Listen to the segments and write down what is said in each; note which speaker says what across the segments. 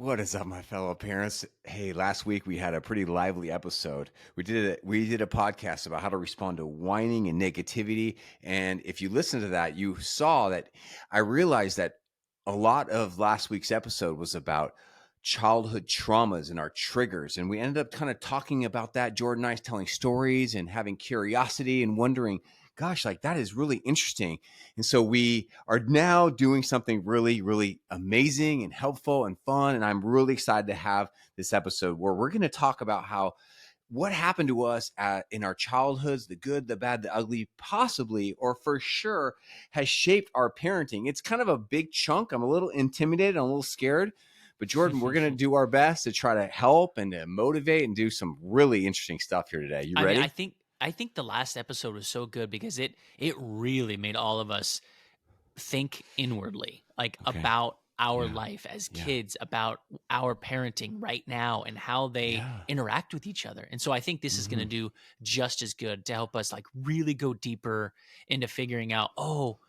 Speaker 1: What is up, my fellow parents? Hey, last week we had a pretty lively episode. We did a podcast about how to respond to whining and negativity. And if you listen to that, you saw that I realized that a lot of last week's episode was about childhood traumas and our triggers. And we ended up kind of talking about that. Jordan and I telling stories and having curiosity and wondering, gosh, like that is really interesting. And so we are now doing something really, really amazing and helpful and fun. And I'm really excited to have this episode where we're going to talk about how what happened to us in our childhoods, the good, the bad, the ugly, possibly, or for sure, has shaped our parenting. It's kind of a big chunk. I'm a little intimidated. I'm a little scared. But Jordan, we're going to do our best to try to help and to motivate and do some really interesting stuff here today. You
Speaker 2: I mean,
Speaker 1: ready?
Speaker 2: I think the last episode was so good because it really made all of us think inwardly, like
Speaker 1: Okay.
Speaker 2: about our
Speaker 1: Yeah.
Speaker 2: life as
Speaker 1: Yeah.
Speaker 2: kids, about our parenting right now and how they
Speaker 1: Yeah.
Speaker 2: interact with each other. And so I think this is going to
Speaker 1: Mhm.
Speaker 2: do just as good to help us like really go deeper into figuring out, oh,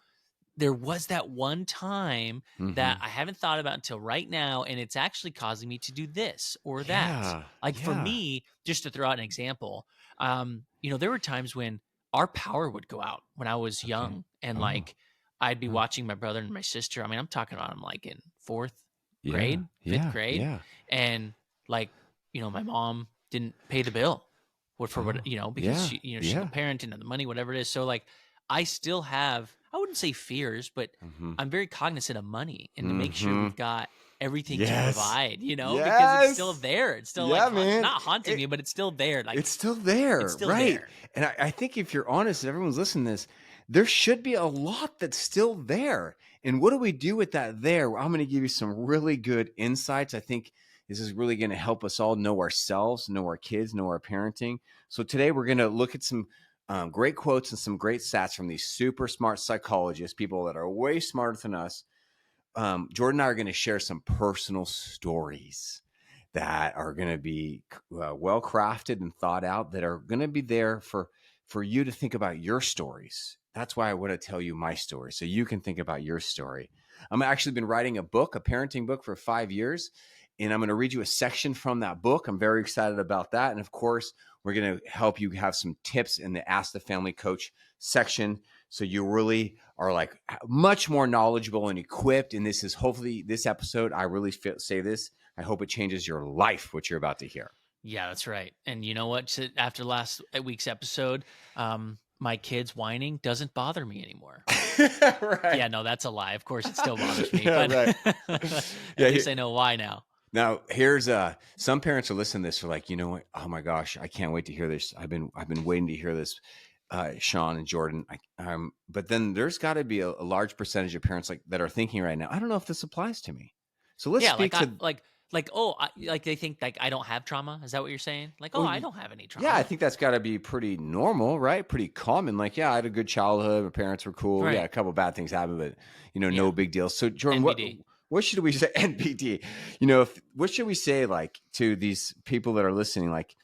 Speaker 2: there was that one time that
Speaker 1: Mhm.
Speaker 2: I haven't thought about until right now, and it's actually causing me to do this or that.
Speaker 1: Yeah.
Speaker 2: Like for
Speaker 1: Yeah.
Speaker 2: me, just to throw out an example, there were times when our power would go out when I was
Speaker 1: Okay.
Speaker 2: young, and
Speaker 1: Oh.
Speaker 2: like I'd be
Speaker 1: Huh.
Speaker 2: watching my brother and my sister. I mean, I'm talking about them like in fourth
Speaker 1: Yeah.
Speaker 2: grade, fifth
Speaker 1: Yeah.
Speaker 2: grade,
Speaker 1: Yeah.
Speaker 2: and like my mom didn't pay the bill for what
Speaker 1: Oh.
Speaker 2: because
Speaker 1: Yeah.
Speaker 2: she's the
Speaker 1: Yeah.
Speaker 2: parent and the money, whatever it is. So like I still have, I wouldn't say fears, but
Speaker 1: Mhm.
Speaker 2: I'm very cognizant of money and to make sure
Speaker 1: Mhm.
Speaker 2: we've got everything to
Speaker 1: Yes.
Speaker 2: provide, because it's still
Speaker 1: Yes.
Speaker 2: there. It's still like
Speaker 1: Yeah, man.
Speaker 2: not haunting
Speaker 1: It
Speaker 2: me, but it's still there. Like
Speaker 1: it's still
Speaker 2: it's
Speaker 1: there,
Speaker 2: still
Speaker 1: right?
Speaker 2: there.
Speaker 1: And I think if you're honest, and everyone's listening to this, there should be a lot that's still there. And what do we do with that there? I'm going to give you some really good insights. I think this is really going to help us all know ourselves, know our kids, know our parenting. So today we're going to look at some great quotes and some great stats from these super smart psychologists, people that are way smarter than us. Jordan and I are going to share some personal stories that are going to be well crafted and thought out, that are going to be there for you to think about your stories. That's why I want to tell you my story, so you can think about your story. I'm actually been writing a book, a parenting book, for 5 years, and I'm going to read you a section from that book. I'm very excited about that, and of course, we're going to help you have some tips in the Ask the Family Coach section, so you really are like much more knowledgeable and equipped. And this is hopefully this episode. I really say this. I hope it changes your life, what you're about to hear.
Speaker 2: Yeah, that's right. And you know what? After last week's episode, my kids whining doesn't bother me anymore.
Speaker 1: Right.
Speaker 2: Yeah, no, that's a lie. Of course, it still bothers me,
Speaker 1: Yeah,
Speaker 2: but
Speaker 1: right.
Speaker 2: at
Speaker 1: Yeah.
Speaker 2: least I know why now.
Speaker 1: Now here's some parents are listening to this are like, you know what? Oh my gosh, I can't wait to hear this. I've been waiting to hear this, Sean and Jordan. But then there's got to be a large percentage of parents like that are thinking right now, I don't know if this applies to me. So let's
Speaker 2: Yeah,
Speaker 1: speak
Speaker 2: like I
Speaker 1: to.
Speaker 2: like oh, like they think like I don't have trauma. Is that what you're saying? Like, oh,
Speaker 1: Well,
Speaker 2: I don't have any
Speaker 1: yeah, I
Speaker 2: trauma.
Speaker 1: think that's got to be pretty normal, right? Pretty common. Like, yeah, I had a good childhood. My parents were cool. Yeah, a
Speaker 2: Right.
Speaker 1: couple of bad things happened, but
Speaker 2: Yeah.
Speaker 1: no big deal. So, Jordan,
Speaker 2: NBD.
Speaker 1: what should we say? NPD. What should we say like to these people that are listening? Like,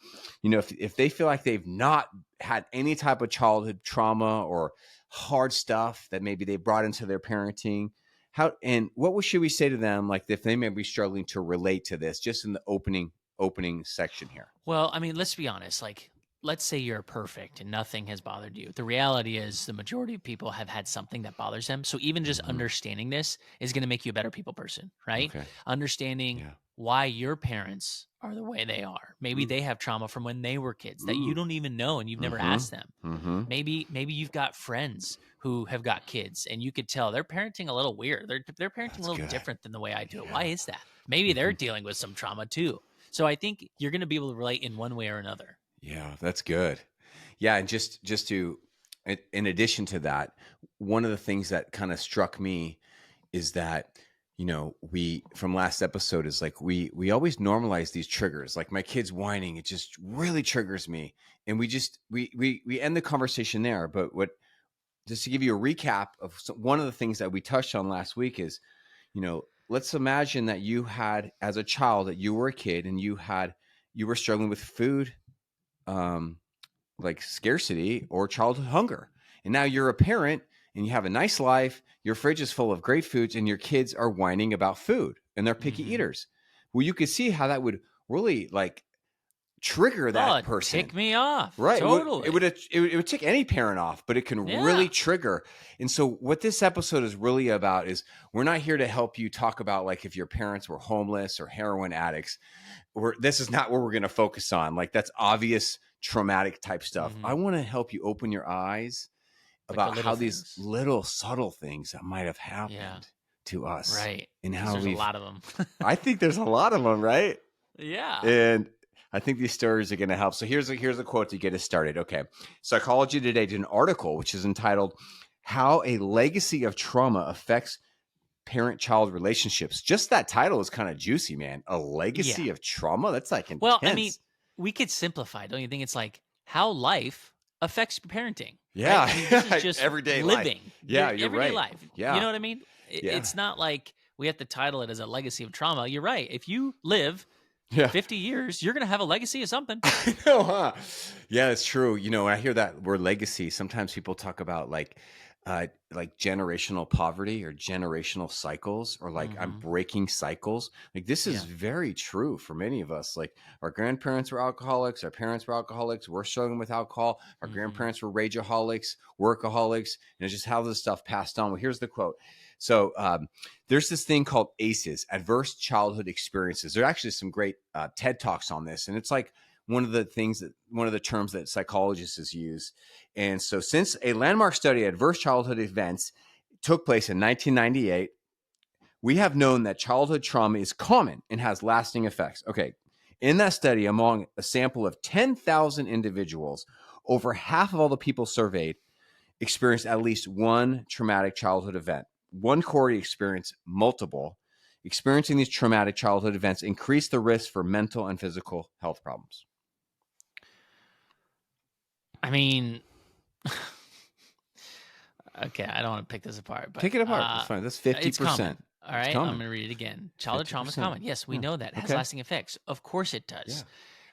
Speaker 1: if they feel like they've not had any type of childhood trauma or hard stuff that maybe they brought into their parenting, what should we say to them? Like, if they may be struggling to relate to this, just in the opening section here.
Speaker 2: Well, I mean, let's be honest. Like, let's say you're perfect and nothing has bothered you. The reality is, the majority of people have had something that bothers them. So, even just
Speaker 1: Hmm.
Speaker 2: understanding this is going to make you a better people person, right?
Speaker 1: Okay.
Speaker 2: Understanding
Speaker 1: Yeah.
Speaker 2: why your parents are the way they are. Maybe
Speaker 1: Ooh.
Speaker 2: they have trauma from when they were kids that you
Speaker 1: Ooh.
Speaker 2: don't even know and you've never
Speaker 1: Mm-hmm.
Speaker 2: asked them.
Speaker 1: Mm-hmm.
Speaker 2: Maybe you've got friends who have got kids and you could tell they're parenting a little weird. They're parenting a
Speaker 1: That's
Speaker 2: little
Speaker 1: good.
Speaker 2: different than the way I do it. Why
Speaker 1: Yeah.
Speaker 2: is that? Maybe they're
Speaker 1: Hmm.
Speaker 2: dealing with some trauma too. So I think you're going to be able to relate in one way or another.
Speaker 1: Yeah, that's good. Yeah, and just to, in addition to that, one of the things that kind of struck me is that we from last episode is like we always normalize these triggers. Like my kids whining, it just really triggers me, and we end the conversation there. But what just to give you a recap of one of the things that we touched on last week is, let's imagine that you had as a child, that you were a kid and you were struggling with food, um, like scarcity or childhood hunger. And now you're a parent and you have a nice life. Your fridge is full of great foods and your kids are whining about food and they're picky
Speaker 2: Hmm.
Speaker 1: eaters. Well, you could see how that would really like trigger
Speaker 2: Oh,
Speaker 1: that person.
Speaker 2: tick me off.
Speaker 1: Right.
Speaker 2: Totally.
Speaker 1: It would tick any parent off, but it can really
Speaker 2: Yeah.
Speaker 1: trigger. And so what this episode is really about is we're not here to help you talk about like if your parents were homeless or heroin addicts. This is not what we're going to focus on. Like that's obvious traumatic type stuff. I
Speaker 2: Mhm.
Speaker 1: want to help you open your eyes
Speaker 2: Like the
Speaker 1: about
Speaker 2: little
Speaker 1: how these
Speaker 2: things.
Speaker 1: little subtle things that might have
Speaker 2: Yeah.
Speaker 1: happened to us
Speaker 2: Right.
Speaker 1: and
Speaker 2: Because
Speaker 1: how
Speaker 2: there's a
Speaker 1: we've
Speaker 2: lot of them.
Speaker 1: I think there's a lot of them, right?
Speaker 2: Yeah.
Speaker 1: And I think these stories are going to help. So here's a quote to get us started. Okay. Psychology Today did an article which is entitled How a Legacy of Trauma Affects Parent-Child Relationships. Just that title is kind of juicy, man. A
Speaker 2: Yeah.
Speaker 1: legacy of trauma? That's like
Speaker 2: Well, I mean,
Speaker 1: intense.
Speaker 2: we could simplify, don't you think? It's like how life affects parenting, right?
Speaker 1: Yeah.
Speaker 2: I mean, this is just
Speaker 1: Everyday life.
Speaker 2: living
Speaker 1: Yeah,
Speaker 2: your
Speaker 1: you're
Speaker 2: everyday
Speaker 1: right.
Speaker 2: life. You
Speaker 1: Yeah.
Speaker 2: know what I mean?
Speaker 1: Yeah.
Speaker 2: It's not like we have to title it as a legacy of trauma. You're right. If you live
Speaker 1: Yeah.
Speaker 2: 50 years, you're going to have a legacy of something.
Speaker 1: I know, huh? Yeah, it's true. When I hear that word legacy, sometimes people talk about like generational poverty or generational cycles, or like I'm
Speaker 2: Hmm.
Speaker 1: breaking cycles. Like this is
Speaker 2: Yeah.
Speaker 1: very true for many of us. Like our grandparents were alcoholics, our parents were alcoholics, we're struggling with alcohol, our
Speaker 2: Hmm.
Speaker 1: grandparents were rageaholics, workaholics, and it's just how this stuff passed on. Well, here's the quote. So there's this thing called ACEs, adverse childhood experiences. There are actually some great TED Talks on this, and it's like one of the terms that psychologists use. And so, since a landmark study of adverse childhood events took place in 1998, we have known that childhood trauma is common and has lasting effects. Okay. In that study, among a sample of 10,000 individuals, over half of all the people surveyed experienced at least one traumatic childhood event. One quarter experienced multiple. Experiencing these traumatic childhood events increase the risk for mental and physical health problems.
Speaker 2: I mean, okay, I don't want to pick this apart, but
Speaker 1: Pick it apart. It's fine. That's 50%.
Speaker 2: it's common. All
Speaker 1: It's
Speaker 2: right, I'm
Speaker 1: common.
Speaker 2: going to read it again. Childhood trauma is
Speaker 1: 50%.
Speaker 2: common. Yes, we
Speaker 1: Yeah.
Speaker 2: know that. It has
Speaker 1: Okay.
Speaker 2: lasting effects. Of course it does.
Speaker 1: Yeah.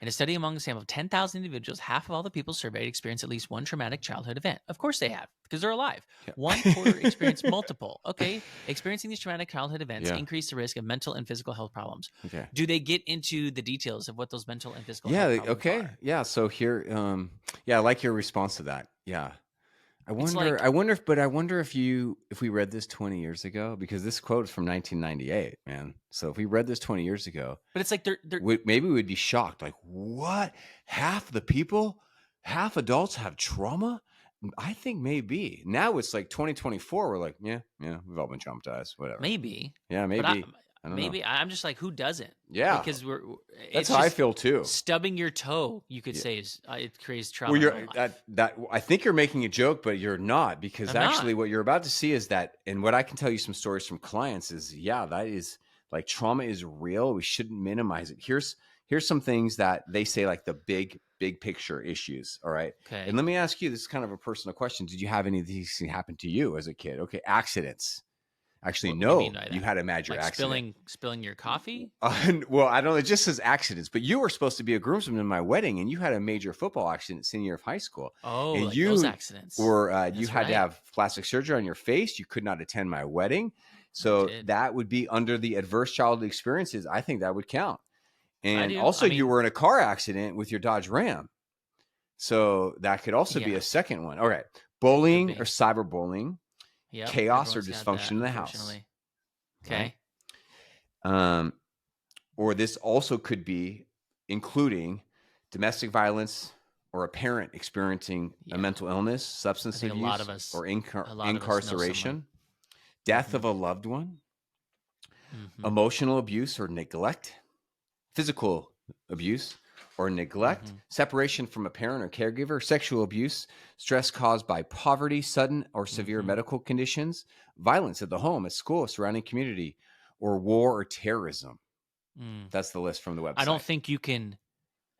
Speaker 2: In a study among a sample of 10,000 individuals, half of all the people surveyed experienced at least one traumatic childhood event. Of course they have, because they're alive. One quarter
Speaker 1: Yeah.
Speaker 2: experienced multiple. Okay, experiencing these traumatic childhood events
Speaker 1: Yeah.
Speaker 2: increase the risk of mental and physical health problems.
Speaker 1: Okay.
Speaker 2: Do they get into the details of what those mental and physical
Speaker 1: Yeah.
Speaker 2: health problems
Speaker 1: Okay.
Speaker 2: are?
Speaker 1: Yeah. So here, yeah, I like your response to that. Yeah. I
Speaker 2: It's
Speaker 1: wonder,
Speaker 2: like,
Speaker 1: I wonder if, but I wonder if we read this 20 years ago, because this quote is from 1998, man. So if we read this 20 years ago,
Speaker 2: but it's like they're
Speaker 1: maybe we'd be shocked. Like, what? Half the people, half adults have trauma? I think maybe. Now it's like 2024. We're like, yeah, we've all been traumatized, whatever.
Speaker 2: maybe,
Speaker 1: Yeah,
Speaker 2: but
Speaker 1: maybe. I don't know.
Speaker 2: I'm just like, who doesn't?
Speaker 1: Yeah,
Speaker 2: Because
Speaker 1: that's
Speaker 2: it's
Speaker 1: how I
Speaker 2: just
Speaker 1: feel too.
Speaker 2: stubbing your toe. You could
Speaker 1: Yeah.
Speaker 2: say is it creates
Speaker 1: Well,
Speaker 2: trauma in real
Speaker 1: you're
Speaker 2: life.
Speaker 1: that I think you're making a joke, but you're not, because
Speaker 2: I'm not.
Speaker 1: actually what you're about to see is that, and what I can tell you some stories from clients is, yeah, that is like trauma is real. We shouldn't minimize it. Here's some things that they say, like the big picture issues. All right. And
Speaker 2: Okay.
Speaker 1: let me ask you, this is kind of a personal question. Did you have any of these happen to you as a kid? Okay. Accidents. Actually,
Speaker 2: What do you mean
Speaker 1: no,
Speaker 2: by
Speaker 1: you
Speaker 2: that?
Speaker 1: had a major
Speaker 2: Like
Speaker 1: accident.
Speaker 2: spilling your coffee?
Speaker 1: Well, I don't know. It just says accidents, but you were supposed to be a groomsman in my wedding, and you had a major football accident senior year of high school,
Speaker 2: Oh,
Speaker 1: and
Speaker 2: like those
Speaker 1: you
Speaker 2: accidents.
Speaker 1: were you
Speaker 2: That's
Speaker 1: had to
Speaker 2: right.
Speaker 1: have plastic surgery on your face. You could not attend my wedding,
Speaker 2: I
Speaker 1: so
Speaker 2: did.
Speaker 1: that would be under the adverse childhood experiences. I think that would count.
Speaker 2: I
Speaker 1: And
Speaker 2: do.
Speaker 1: also,
Speaker 2: I
Speaker 1: you
Speaker 2: mean,
Speaker 1: were in a car accident with your Dodge Ram, so that could also be
Speaker 2: yeah,
Speaker 1: a second one. All right,
Speaker 2: could
Speaker 1: bullying or
Speaker 2: be.
Speaker 1: cyberbullying,
Speaker 2: Yep.
Speaker 1: chaos or
Speaker 2: Everyone's got
Speaker 1: dysfunction
Speaker 2: that,
Speaker 1: in the house,
Speaker 2: unfortunately.
Speaker 1: right?
Speaker 2: Okay.
Speaker 1: Um, or this also could be including domestic violence or a parent experiencing a
Speaker 2: Yeah.
Speaker 1: mental illness,
Speaker 2: I
Speaker 1: substance
Speaker 2: think
Speaker 1: abuse, or
Speaker 2: a lot of us know someone.
Speaker 1: incarceration, death
Speaker 2: Hmm.
Speaker 1: of a loved one,
Speaker 2: Hmm.
Speaker 1: emotional abuse or neglect, physical abuse or neglect,
Speaker 2: Hmm.
Speaker 1: separation from a parent or caregiver, sexual abuse, stress caused by poverty, sudden or severe
Speaker 2: Hmm.
Speaker 1: medical conditions, violence at the home, at school, surrounding community, or war or terrorism.
Speaker 2: Mm.
Speaker 1: That's the list from the
Speaker 2: I don't
Speaker 1: website.
Speaker 2: think you can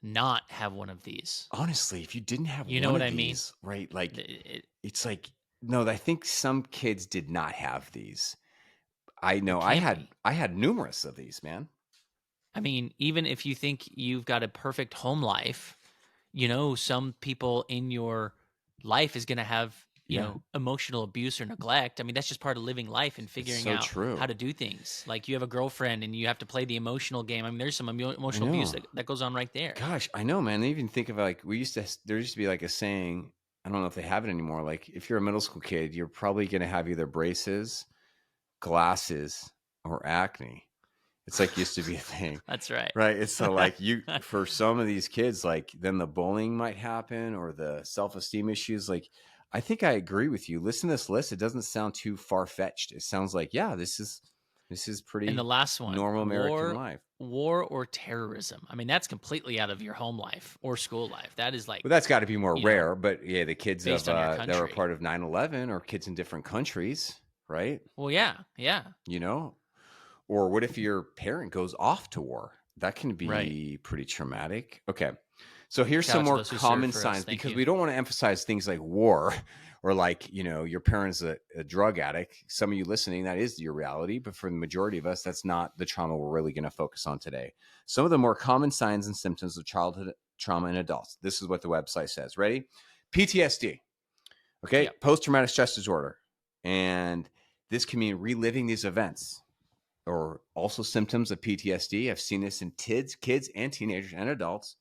Speaker 2: not have one of these.
Speaker 1: Honestly, if you didn't have
Speaker 2: You know
Speaker 1: one
Speaker 2: what
Speaker 1: of
Speaker 2: I mean?
Speaker 1: these, right? Like
Speaker 2: It,
Speaker 1: it's like no, I think some kids did not have these. I know
Speaker 2: it can't be.
Speaker 1: I had numerous of these, man.
Speaker 2: I mean, even if you think you've got a perfect home life, some people in your life is going to have
Speaker 1: Yeah.
Speaker 2: emotional abuse or neglect. I mean, that's just part of living life and
Speaker 1: It's
Speaker 2: figuring
Speaker 1: so
Speaker 2: out how
Speaker 1: true.
Speaker 2: to do things. Like you have a girlfriend and you have to play the emotional game. I mean, there's some
Speaker 1: I
Speaker 2: emotional abuse
Speaker 1: know.
Speaker 2: that goes on right there.
Speaker 1: Gosh, I know, man. They even think of like there used to be like a saying, I don't know if they have it anymore. Like if you're a middle school kid, you're probably gonna have either braces, glasses, or acne. It's like used to be a thing.
Speaker 2: That's right.
Speaker 1: Right. It's so like for some of these kids, like then the bullying might happen or the self-esteem issues. Like, I think I agree with you. Listen to this list. It doesn't sound too far-fetched. It sounds like, yeah, this is
Speaker 2: And the
Speaker 1: pretty
Speaker 2: last one,
Speaker 1: normal American life.
Speaker 2: war or terrorism. I mean, that's completely out of your home life or school life. That is like,
Speaker 1: Well, that's got to be more
Speaker 2: you know,
Speaker 1: rare. But yeah, the kids of
Speaker 2: based on your
Speaker 1: that were
Speaker 2: country.
Speaker 1: part of 9/11 or kids in different countries, right?
Speaker 2: Well, yeah, yeah,
Speaker 1: You know, or what if your parent goes off to war? That can
Speaker 2: right.
Speaker 1: be pretty traumatic. Okay. So here's
Speaker 2: Shout
Speaker 1: some
Speaker 2: out to
Speaker 1: more
Speaker 2: those who served
Speaker 1: common
Speaker 2: for us.
Speaker 1: signs
Speaker 2: Thank
Speaker 1: because
Speaker 2: you.
Speaker 1: we don't want to emphasize things like war or like, your parent's a drug addict. Some of you listening, that is your reality. But for the majority of us, that's not the trauma we're really going to focus on today. Some of the more common signs and symptoms of childhood trauma in adults. This is what the website says. Ready? PTSD. Okay.
Speaker 2: Yep.
Speaker 1: Post traumatic stress disorder. And this can mean reliving these events or also symptoms of PTSD. I've seen this in kids and teenagers and adults.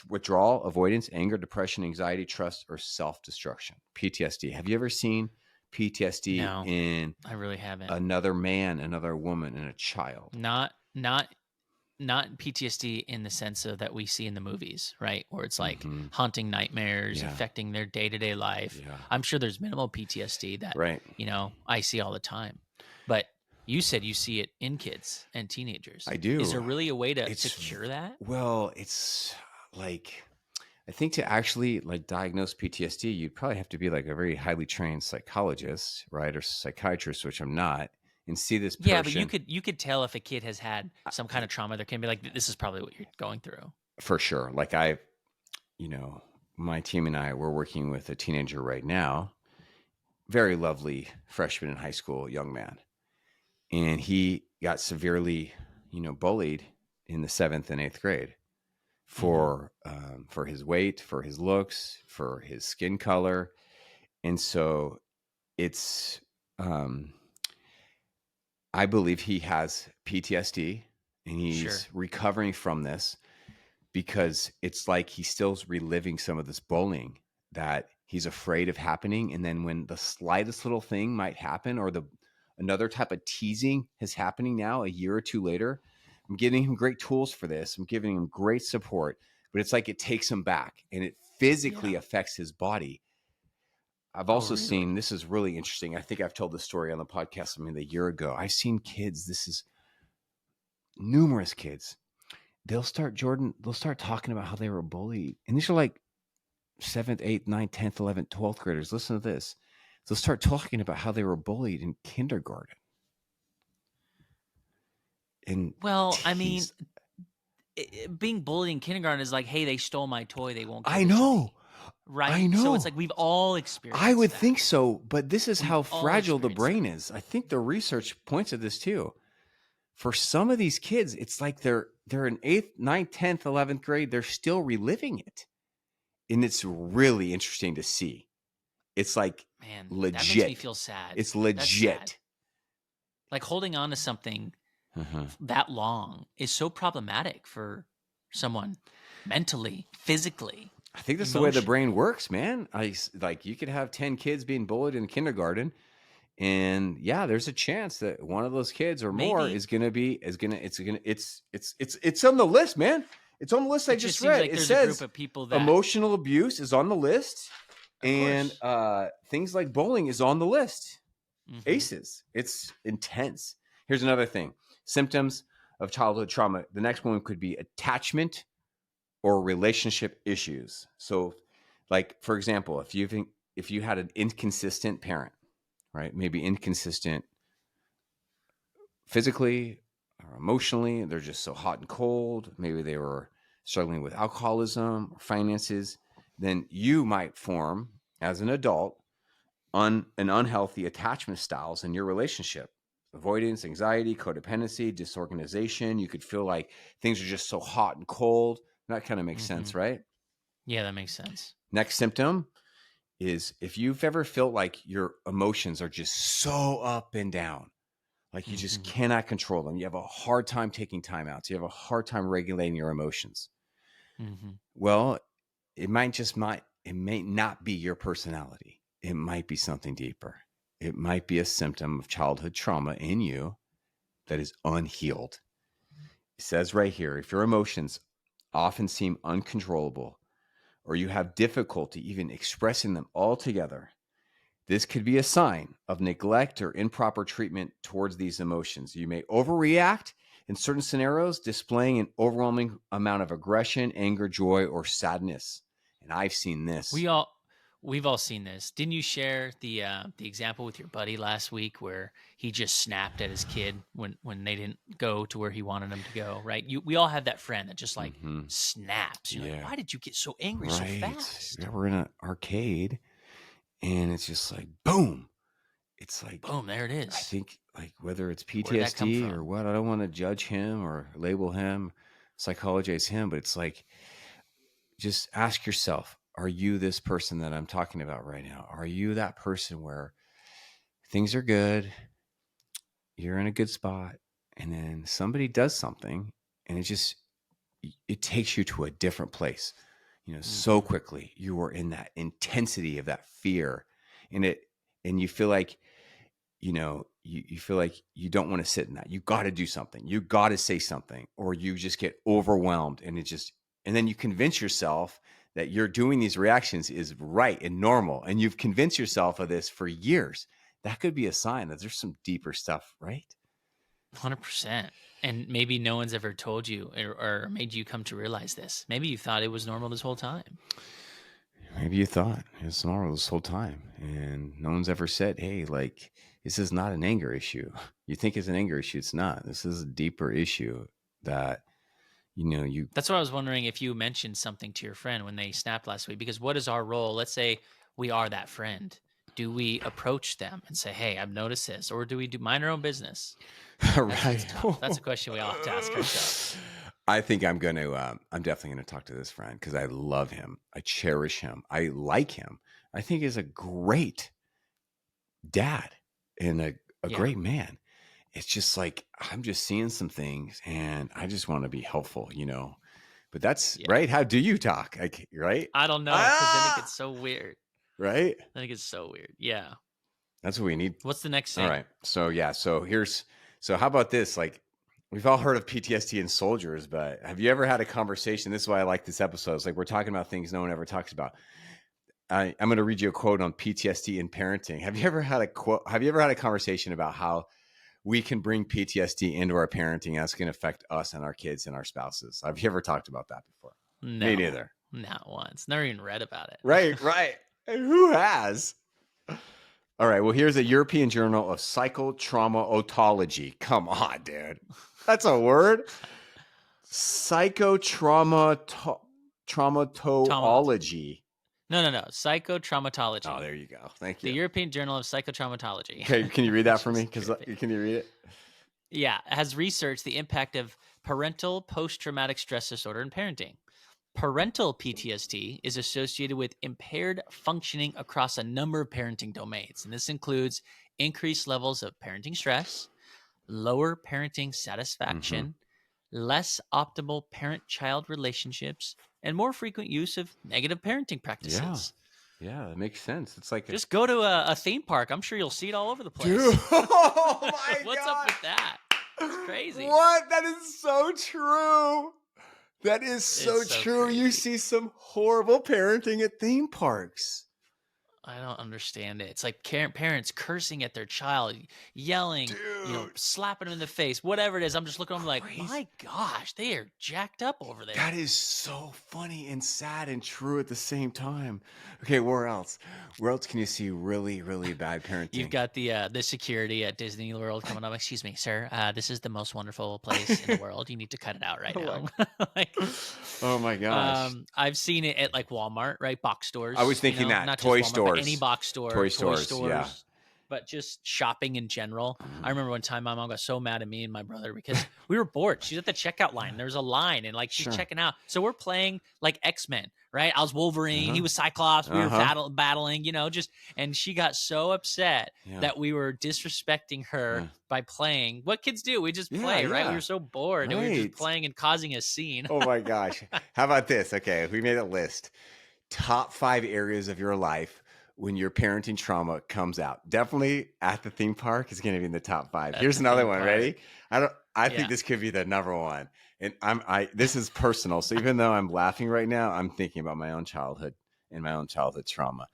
Speaker 1: Withdrawal, avoidance, anger, depression, anxiety, trust, or self-destruction. PTSD. Have you ever seen PTSD
Speaker 2: No,
Speaker 1: in
Speaker 2: I really haven't.
Speaker 1: another man, another woman, and a child?
Speaker 2: Not not not PTSD in the sense of that we see in the movies, right? Where it's like
Speaker 1: Mm-hmm.
Speaker 2: haunting nightmares
Speaker 1: Yeah.
Speaker 2: affecting their day-to-day life.
Speaker 1: Yeah.
Speaker 2: I'm sure there's minimal PTSD that,
Speaker 1: Right.
Speaker 2: I see all the time. But you said you see it in kids and teenagers.
Speaker 1: I
Speaker 2: Is
Speaker 1: do.
Speaker 2: there really a way to
Speaker 1: It's
Speaker 2: cure that?
Speaker 1: well, it's like I think to actually like diagnose PTSD, you'd probably have to be like a very highly trained psychologist, right, or psychiatrist, which I'm not, and see this
Speaker 2: Yeah, but you
Speaker 1: person.
Speaker 2: could tell if a kid has had some kind of trauma. There can be like, this is probably what you're going through.
Speaker 1: For sure. Like you know, my team and I, we're working with a teenager right now, very lovely freshman in high school, young man. And he got severely, bullied in the 7th and 8th grade
Speaker 2: Hmm.
Speaker 1: for his weight, for his looks, for his skin color. And so it's, I believe he has PTSD and he's
Speaker 2: Sure.
Speaker 1: recovering from this because it's like he's still reliving some of this bullying that he's afraid of happening. And then when the slightest little thing might happen or the another type of teasing is happening now a year or two later, I'm giving him great tools for this. I'm giving him great support, but it's like it takes him back and it physically
Speaker 2: Yeah.
Speaker 1: affects his body. I've
Speaker 2: Oh,
Speaker 1: also seen,
Speaker 2: really?
Speaker 1: this is really interesting. I think I've told this story on the podcast, a year ago. I've seen kids, this is numerous kids. They'll start talking about how they were bullied. And these are like 7th, 8th, 9th, 10th, 11th, 12th graders. Listen to this. They'll start talking about how they were bullied in kindergarten and
Speaker 2: Well, I mean,
Speaker 1: teased.
Speaker 2: being bullied in kindergarten is like, hey, they stole my toy. They won't
Speaker 1: I
Speaker 2: give it to
Speaker 1: know.
Speaker 2: me.
Speaker 1: I
Speaker 2: Right? So it's
Speaker 1: know.
Speaker 2: like we've all
Speaker 1: I
Speaker 2: experienced
Speaker 1: would
Speaker 2: that.
Speaker 1: think so, but this is
Speaker 2: We've
Speaker 1: how
Speaker 2: all
Speaker 1: fragile the
Speaker 2: experienced
Speaker 1: brain
Speaker 2: that.
Speaker 1: is. I think the research points at this too. For some of these kids, it's like they're in 8th, 9th, 10th, 11th grade, they're still reliving it. And it's really interesting to see. It's like
Speaker 2: Man, that makes me
Speaker 1: legit.
Speaker 2: feel sad.
Speaker 1: It's
Speaker 2: That's sad.
Speaker 1: legit.
Speaker 2: Like holding on to something
Speaker 1: Uh-huh.
Speaker 2: that long is so problematic for someone mentally, physically,
Speaker 1: I think that's the way the brain
Speaker 2: emotionally.
Speaker 1: works, man. Like you could have 10 kids being bullied in kindergarten, and yeah, there's a chance that one of those kids or more
Speaker 2: Maybe
Speaker 1: is gonna be is gonna it's on the list, man. It's on the list I
Speaker 2: it just
Speaker 1: just
Speaker 2: seems
Speaker 1: read.
Speaker 2: like
Speaker 1: It
Speaker 2: there's a group
Speaker 1: says
Speaker 2: of people that,
Speaker 1: emotional abuse is on the list,
Speaker 2: of
Speaker 1: and
Speaker 2: course.
Speaker 1: things like bullying is on the list.
Speaker 2: Hmm.
Speaker 1: Aces. It's intense. Here's another thing: symptoms of childhood trauma. The next one could be attachment or relationship issues. So, like for example, if you had an inconsistent parent, right? Maybe inconsistent physically or emotionally, they're just so hot and cold. Maybe they were struggling with alcoholism or finances. Then you might form as an adult an unhealthy attachment styles in your relationship. Avoidance, anxiety, codependency, disorganization. You could feel like things are just so hot and cold. That kind of makes
Speaker 2: Hmm.
Speaker 1: sense, right?
Speaker 2: Yeah, that makes sense.
Speaker 1: Next symptom is if you've ever felt like your emotions are just so up and down, like you just
Speaker 2: Mhm.
Speaker 1: cannot control them. You have a hard time taking time out. You have a hard time regulating your emotions.
Speaker 2: Mhm.
Speaker 1: Well, it may not be your personality. It might be something deeper. It might be a symptom of childhood trauma in you that is unhealed. It says right here, if your emotions often seem uncontrollable or you have difficulty even expressing them altogether, this could be a sign of neglect or improper treatment towards these emotions. You may overreact in certain scenarios, displaying an overwhelming amount of aggression, anger, joy, or sadness. And I've seen this.
Speaker 2: We all we've all seen this. Didn't you share the example with your buddy last week where he just snapped at his kid when they didn't go to where he wanted them to go, right? We all have that friend that just like
Speaker 1: Hmm.
Speaker 2: snaps. You're like,
Speaker 1: Yeah,
Speaker 2: "Why did you get so angry so
Speaker 1: right.
Speaker 2: fast?"
Speaker 1: Yeah, we're in an arcade and it's just like, boom. It's like,
Speaker 2: Boom, there it
Speaker 1: I
Speaker 2: is.
Speaker 1: think like whether it's
Speaker 2: Where did that come
Speaker 1: PTSD or
Speaker 2: from?
Speaker 1: what, I don't want to judge him or label him, psychologize him, but it's like, just ask yourself, are you this person that I'm talking about right now? Are you that person where things are good, you're in a good spot, and then somebody does something and it takes you to a different place, so
Speaker 2: Mhm.
Speaker 1: quickly. You are in that intensity of that fear and and you feel like, you feel like you don't want to sit in that. You got to do something. You got to say something, or you just get overwhelmed and then you convince yourself that you're doing these reactions is right and normal. And you've convinced yourself of this for years. That could be a sign that there's some deeper stuff, right?
Speaker 2: 100%. And maybe no one's ever told you or made you come to realize this. Maybe you thought it was normal this whole time.
Speaker 1: Maybe you thought it's normal this whole time and no one's ever said, hey, like, this is not an anger issue. You think it's an anger issue. It's not. This is a deeper issue that, you
Speaker 2: That's what I was wondering if you mentioned something to your friend when they snapped last week. Because what is our role? Let's say we are that friend. Do we approach them and say, "Hey, I've noticed this," or do we do mind our own business? That's
Speaker 1: right.
Speaker 2: tough. That's a question we all have to ask ourselves.
Speaker 1: I think I'm definitely going to talk to this friend because I love him. I cherish him. I like him. I think he's a great dad and a
Speaker 2: Yeah,
Speaker 1: great man. It's just like, I'm just seeing some things and I just want to be helpful, but that's
Speaker 2: yeah.
Speaker 1: right. How do you talk? Like, right?
Speaker 2: I don't know because then it gets
Speaker 1: Ah,
Speaker 2: so weird.
Speaker 1: right.
Speaker 2: Then it gets so weird. Yeah.
Speaker 1: That's what we need.
Speaker 2: What's the next
Speaker 1: All
Speaker 2: thing?
Speaker 1: right. So yeah. So how about this? Like, we've all heard of PTSD in soldiers, but have you ever had a conversation? This is why I like this episode. It's like we're talking about things no one ever talks about. I'm going to read you a quote on PTSD in parenting. Have you ever had a quote? Have you ever had a conversation about how we can bring PTSD into our parenting? That's going to affect us and our kids and our spouses. Have you ever talked about that before? Me
Speaker 2: No,
Speaker 1: neither.
Speaker 2: not once. Never even read about it.
Speaker 1: Right. Right. Who has? All right. Well, here's a European Journal of Psychotraumatology. Come on, dude. That's a word.
Speaker 2: Trauma.
Speaker 1: Traumatology.
Speaker 2: No.
Speaker 1: Oh,
Speaker 2: Psychotraumatology.
Speaker 1: there you go. Thank
Speaker 2: The
Speaker 1: you.
Speaker 2: European Journal of Psychotraumatology.
Speaker 1: Okay, can you read that for me?
Speaker 2: Just
Speaker 1: Because
Speaker 2: tripping.
Speaker 1: can you read it?
Speaker 2: Yeah, has researched the impact of parental post traumatic stress disorder in parenting. Parental PTSD is associated with impaired functioning across a number of parenting domains, and this includes increased levels of parenting stress, lower parenting
Speaker 1: Mm-hmm.
Speaker 2: satisfaction, less optimal parent child relationships, and more frequent use of negative parenting
Speaker 1: Yeah,
Speaker 2: practices.
Speaker 1: yeah, that makes sense. It's like a
Speaker 2: Just go to a theme park. I'm sure you'll see it all over the
Speaker 1: dude.
Speaker 2: place.
Speaker 1: Oh my
Speaker 2: What's up
Speaker 1: god!
Speaker 2: with that? It's crazy.
Speaker 1: What? That is so true. That is
Speaker 2: It's
Speaker 1: so
Speaker 2: so
Speaker 1: true. You
Speaker 2: crazy.
Speaker 1: see some horrible parenting at theme parks.
Speaker 2: I don't understand it. It's like parents cursing at their child, yelling,
Speaker 1: Dude,
Speaker 2: slapping them in the face, whatever it is. I'm just looking at them like,
Speaker 1: crazy.
Speaker 2: my gosh, they are jacked up over
Speaker 1: That
Speaker 2: there.
Speaker 1: is so funny and sad and true at the same time. Okay, where else? Where else can you see really, really bad
Speaker 2: You've
Speaker 1: parenting?
Speaker 2: got the security at Disney World coming up. Excuse me, sir. This is the most wonderful place in the world. You need to cut it out right
Speaker 1: Oh
Speaker 2: now.
Speaker 1: my,
Speaker 2: like,
Speaker 1: oh my gosh.
Speaker 2: I've seen it at like Walmart, right? Box
Speaker 1: I was
Speaker 2: stores.
Speaker 1: thinking that
Speaker 2: Not just
Speaker 1: toy
Speaker 2: Walmart, but any
Speaker 1: stores,
Speaker 2: box store,
Speaker 1: toy
Speaker 2: toy
Speaker 1: stores. Yeah,
Speaker 2: stores. but just shopping in general. I
Speaker 1: Uh,
Speaker 2: remember one time my mom got so mad at me and my brother because we were bored. She's at the checkout line. There's a line and like she's
Speaker 1: sure.
Speaker 2: checking out. So we're playing like X-Men, right? I was Wolverine, he
Speaker 1: Uh-huh.
Speaker 2: was Cyclops, we were
Speaker 1: Uh-huh.
Speaker 2: battling, just and she got so upset
Speaker 1: Yeah.
Speaker 2: that we were disrespecting her
Speaker 1: Yeah.
Speaker 2: by playing. What kids do? We just
Speaker 1: Yeah.
Speaker 2: play, right? We
Speaker 1: Yeah.
Speaker 2: were so bored and we were just
Speaker 1: Right.
Speaker 2: playing and causing a scene.
Speaker 1: Oh my gosh. How about this? Okay, we made a list. Top 5 areas of your life when your parenting trauma comes out. Definitely at the theme park is going to be in the top 5.
Speaker 2: At
Speaker 1: Here's
Speaker 2: the
Speaker 1: another
Speaker 2: theme
Speaker 1: one. Ready?
Speaker 2: park.
Speaker 1: I think
Speaker 2: Yeah.
Speaker 1: this could be the number one. And this is personal. So even though I'm laughing right now, I'm thinking about my own childhood and my own childhood trauma.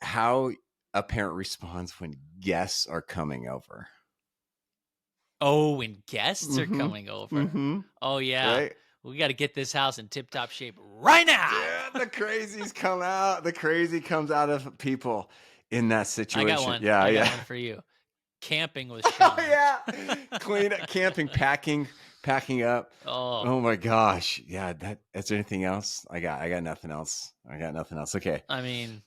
Speaker 1: How a parent responds when guests are coming over.
Speaker 2: Oh, when guests are
Speaker 1: Mm-hmm.
Speaker 2: coming over.
Speaker 1: Mm-hmm.
Speaker 2: Oh yeah.
Speaker 1: Right?
Speaker 2: We got to get this house in tip-top shape right now.
Speaker 1: Yeah, the crazies come out. The crazy comes out of people in that
Speaker 2: I
Speaker 1: situation.
Speaker 2: got one.
Speaker 1: Yeah,
Speaker 2: I
Speaker 1: yeah.
Speaker 2: got one for you. Camping with
Speaker 1: Oh
Speaker 2: Sean.
Speaker 1: yeah, clean up, camping, packing up.
Speaker 2: Oh,
Speaker 1: Oh my gosh, yeah. Is there anything else? I got nothing else. Okay.
Speaker 2: I mean,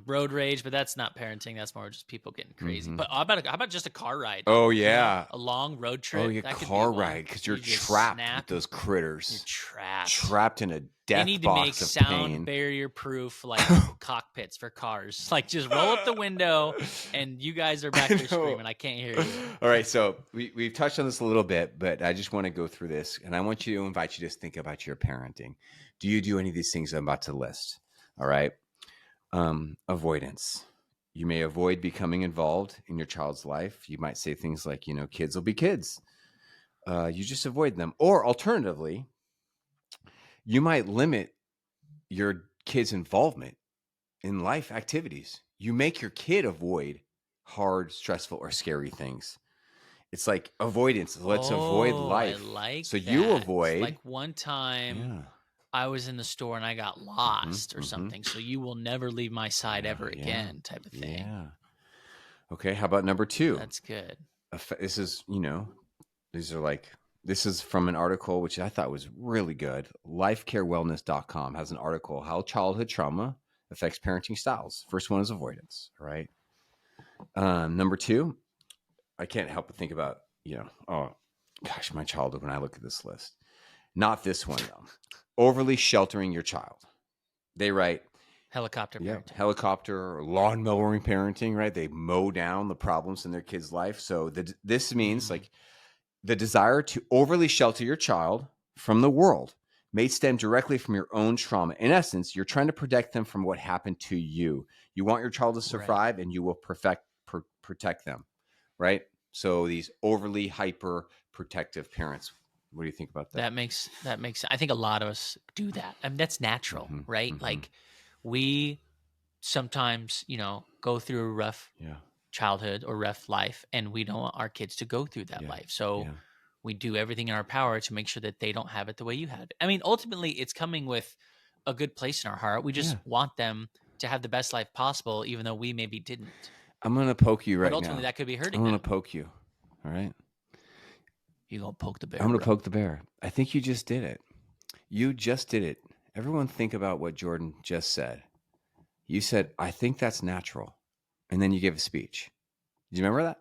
Speaker 2: road rage, but that's not parenting. That's more just people getting crazy.
Speaker 1: Mhm.
Speaker 2: But how about just a car ride?
Speaker 1: Oh
Speaker 2: You know,
Speaker 1: yeah.
Speaker 2: a long road trip.
Speaker 1: Oh yeah,
Speaker 2: That could be
Speaker 1: car
Speaker 2: one.
Speaker 1: ride because you're
Speaker 2: You just
Speaker 1: trapped
Speaker 2: snap.
Speaker 1: with those
Speaker 2: You're
Speaker 1: critters,
Speaker 2: trapped.
Speaker 1: trapped in a
Speaker 2: They
Speaker 1: death
Speaker 2: need to make
Speaker 1: box of
Speaker 2: sound
Speaker 1: pain.
Speaker 2: barrier proof like cockpits for cars. Like just roll up the window and you guys are back there screaming. I can't hear you.
Speaker 1: All right, so we've touched on this a little bit, but I just want to go through this, and I want you to invite you to think about your parenting. Do you do any of these things I'm about to list? All right. Avoidance. You may avoid becoming involved in your child's life. You might say things like, kids will be kids. You just avoid them. Or alternatively, you might limit your kid's involvement in life activities. You make your kid avoid hard, stressful, or scary things. It's like avoidance. Let's avoid life.
Speaker 2: I like
Speaker 1: so
Speaker 2: that.
Speaker 1: you avoid.
Speaker 2: Like one time
Speaker 1: Yeah.
Speaker 2: I was in the store and I got lost or something. So you will never leave my side ever again, type of thing.
Speaker 1: Yeah. Okay. How about number 2?
Speaker 2: That's good.
Speaker 1: This is, this is from an article which I thought was really good. Lifecarewellness.com has an article, How Childhood Trauma Affects Parenting Styles. First one is avoidance. All right. Number 2, I can't help but think about, oh gosh, my childhood when I look at this list. Not this one, though. Overly sheltering your child. They write,
Speaker 2: Helicopter parenting.
Speaker 1: helicopter or lawn mowing parenting, right? They mow down the problems in their kid's life. So this means like the desire to overly shelter your child from the world may stem directly from your own trauma. In essence, you're trying to protect them from what happened to you. You want your child to survive, and you will protect them, right? So these overly hyper protective parents. What do you think about that?
Speaker 2: That makes I think a lot of us do that. I mean, that's natural, right? Like we sometimes, go through a rough childhood or rough life, and we don't want our kids to go through that life. So we do everything in our power to make sure that they don't have it the way you had it. I mean, ultimately, it's coming with a good place in our heart. We just want them to have the best life possible, even though we maybe didn't.
Speaker 1: I'm going to poke you right now.
Speaker 2: But ultimately, that could be hurting
Speaker 1: I'm going
Speaker 2: them.
Speaker 1: to poke you. All right.
Speaker 2: You're going to poke the bear.
Speaker 1: I'm going to poke the bear. I think you just did it. You just did it. Everyone think about what Jordan just said. You said, I think that's natural. And then you gave a speech. Do you remember that?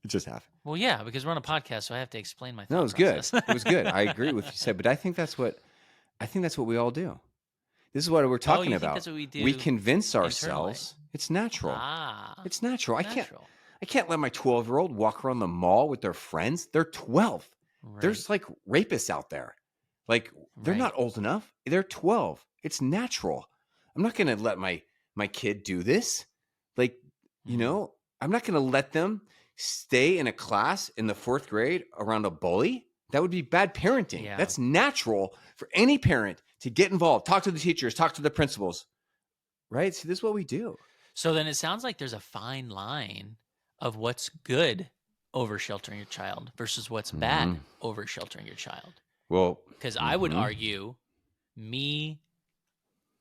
Speaker 1: It just happened.
Speaker 2: Well, yeah, because we're on a podcast, so I have to explain my thought
Speaker 1: No, it was
Speaker 2: process.
Speaker 1: good. It was good. I agree with what you said, but I think that's what we all do. This is what we're talking
Speaker 2: you
Speaker 1: about.
Speaker 2: think that's what we do
Speaker 1: We convince
Speaker 2: internally?
Speaker 1: ourselves it's natural.
Speaker 2: Ah,
Speaker 1: It's natural.
Speaker 2: natural.
Speaker 1: I can't let my 12-year-old walk around the mall with their friends. They're 12.
Speaker 2: Right.
Speaker 1: There's like rapists out there. Like they're not old enough. They're 12. It's natural. I'm not going to let my kid do this. Like, I'm not going to let them stay in a class in the 4th grade around a bully. That would be bad parenting.
Speaker 2: Yeah.
Speaker 1: That's natural for any parent to get involved, talk to the teachers, talk to the principals, right? See, this is what we do.
Speaker 2: So then it sounds like there's a fine line of what's good over sheltering your child versus what's bad over sheltering your child.
Speaker 1: Well,
Speaker 2: because I would argue me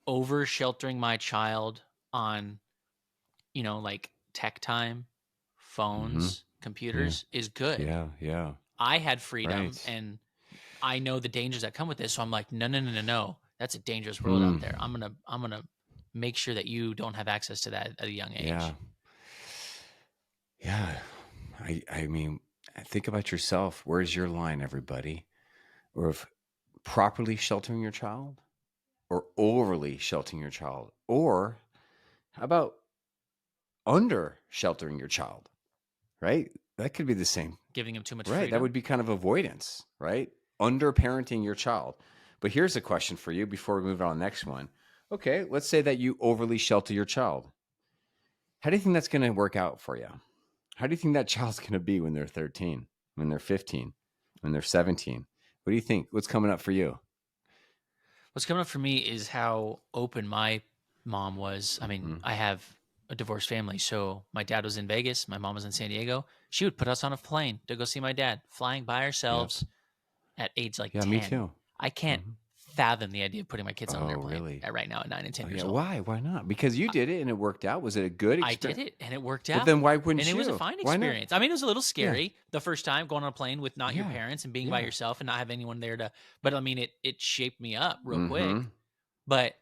Speaker 2: over sheltering my child on, like tech time, phones, computers is good.
Speaker 1: Yeah.
Speaker 2: I had freedom
Speaker 1: Right.
Speaker 2: and I know the dangers that come with this. So I'm like, no. That's a dangerous world out there. I'm gonna make sure that you don't have access to that at a young age.
Speaker 1: Yeah. Yeah. I mean, think about yourself. Where's your line, everybody? Or of properly sheltering your child or overly sheltering your child? Or how about under sheltering your child, right? That could be the same,
Speaker 2: Giving them too much
Speaker 1: right? That
Speaker 2: freedom.
Speaker 1: would be kind of avoidance, right? Under parenting your child. But here's a question for you before we move on to the next one. Okay, let's say that you overly shelter your child. How do you think that's going to work out for you? How do you think that child's going to be when they're 13, when they're 15, when they're 17? What do you think? What's coming up for you?
Speaker 2: What's coming up for me is how open my mom was. I mean,
Speaker 1: Hmm.
Speaker 2: I have a divorced family, so my dad was in Vegas, my mom was in San Diego. She would put us on a plane to go see my dad, flying by
Speaker 1: Yep.
Speaker 2: ourselves at age like
Speaker 1: Yeah, me
Speaker 2: 10.
Speaker 1: too.
Speaker 2: I can't
Speaker 1: Hmm.
Speaker 2: fathom the idea of putting my kids on an
Speaker 1: Oh,
Speaker 2: airplane
Speaker 1: really?
Speaker 2: right now at 9 and
Speaker 1: Oh,
Speaker 2: 10
Speaker 1: yeah.
Speaker 2: years old.
Speaker 1: Why? Why not? Because you did it and it worked out. Was it a good
Speaker 2: I did
Speaker 1: experience?
Speaker 2: it and it worked
Speaker 1: But
Speaker 2: out.
Speaker 1: then why
Speaker 2: And
Speaker 1: wouldn't
Speaker 2: it was a
Speaker 1: you?
Speaker 2: fine
Speaker 1: Why not?
Speaker 2: experience. I mean, it was a little
Speaker 1: Yeah.
Speaker 2: scary the first time going on a plane with not your
Speaker 1: Yeah.
Speaker 2: parents and being by
Speaker 1: Yeah.
Speaker 2: yourself and not having anyone there to, but I mean, it shaped me up real quick.
Speaker 1: Mm-hmm.
Speaker 2: But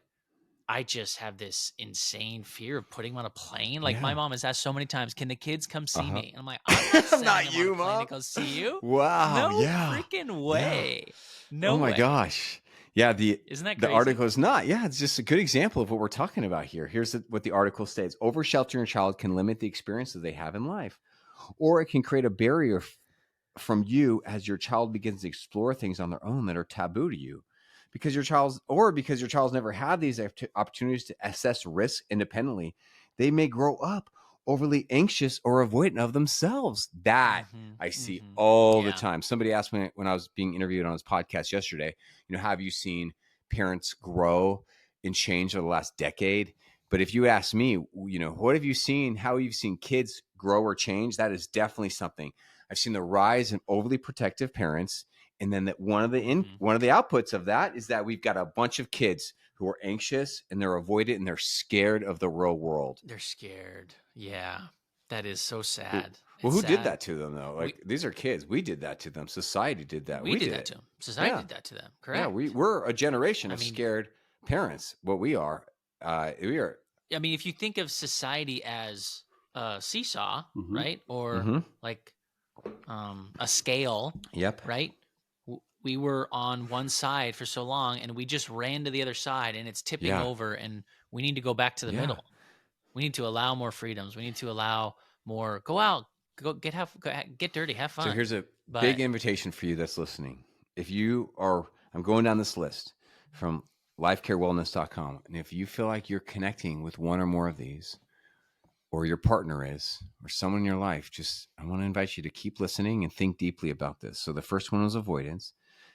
Speaker 2: I just have this insane fear of putting them on a plane. Like my
Speaker 1: Yeah.
Speaker 2: mom has asked so many times, "Can the kids come see
Speaker 1: Uh-huh.
Speaker 2: me?" And I'm like, "I'm not sending
Speaker 1: Not
Speaker 2: them on a
Speaker 1: you,
Speaker 2: plane to
Speaker 1: Mom.
Speaker 2: go see you.
Speaker 1: Wow.
Speaker 2: No
Speaker 1: Yeah.
Speaker 2: freaking
Speaker 1: Yeah.
Speaker 2: way.
Speaker 1: Oh
Speaker 2: No
Speaker 1: my
Speaker 2: way."
Speaker 1: gosh. Yeah,
Speaker 2: Isn't that
Speaker 1: the
Speaker 2: crazy?
Speaker 1: article is not. Yeah, it's just a good example of what we're talking about here. Here's what the article states. Over sheltering a child can limit the experiences they have in life, or it can create a barrier from you as your child begins to explore things on their own that are taboo to you. Because your child's never had these opportunities to assess risk independently, they may grow up overly anxious or avoidant of themselves. That
Speaker 2: Mhm.
Speaker 1: I see
Speaker 2: Mhm.
Speaker 1: all the
Speaker 2: Yeah.
Speaker 1: time. Somebody asked me when I was being interviewed on his podcast yesterday, have you seen parents grow and change over the last decade? But if you ask me, what have you seen? How have you seen kids grow or change? That is definitely something. I've seen the rise in overly protective parents, and then that
Speaker 2: Mhm.
Speaker 1: one of the outputs of that is that we've got a bunch of kids who are anxious and they're avoidant and they're scared of the real world.
Speaker 2: They're scared. Yeah. That is so
Speaker 1: Well,
Speaker 2: sad. It's
Speaker 1: who did
Speaker 2: sad.
Speaker 1: that to them though?
Speaker 2: We
Speaker 1: Like these are kids. We did that to them. Society did that.
Speaker 2: we
Speaker 1: We
Speaker 2: did
Speaker 1: did
Speaker 2: that
Speaker 1: it.
Speaker 2: to them. Society
Speaker 1: Yeah,
Speaker 2: did that to them.
Speaker 1: yeah.
Speaker 2: Correct.
Speaker 1: We're a generation
Speaker 2: I
Speaker 1: of
Speaker 2: mean,
Speaker 1: scared parents. What we are, we are.
Speaker 2: if you think of society as a seesaw,
Speaker 1: Mm-hmm.
Speaker 2: right? Or
Speaker 1: Mm-hmm.
Speaker 2: like a scale,
Speaker 1: Yep.
Speaker 2: right? We were on one side for so long and we just ran to the other side and it's tipping
Speaker 1: Yeah.
Speaker 2: over and we need to go back to the
Speaker 1: Yeah.
Speaker 2: middle. We need to allow more freedoms. We need to allow more go out, get dirty, have
Speaker 1: So
Speaker 2: fun.
Speaker 1: here's a big
Speaker 2: But
Speaker 1: invitation for you that's listening. If you are, I'm going down this list from lifecarewellness.com. And if you feel like you're connecting with one or more of these, or your partner is, or someone in your life, I want to invite you to keep listening and think deeply about this. So the first one was avoidance.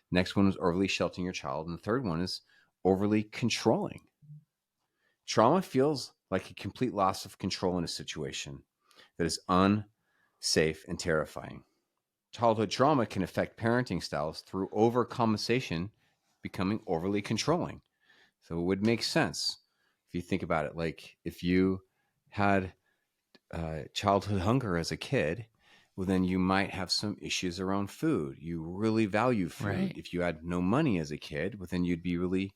Speaker 1: Next one was overly sheltering your child. And the third one is overly controlling. Trauma feels like a complete loss of control in a situation that is unsafe and terrifying. Childhood trauma can affect parenting styles through overcompensation, becoming overly controlling. So it would make sense if you think about it. Like if you had childhood hunger as a kid, well, then you might have some issues around food. You really value food.
Speaker 2: right,
Speaker 1: If you had no money as a kid, well, then you'd be really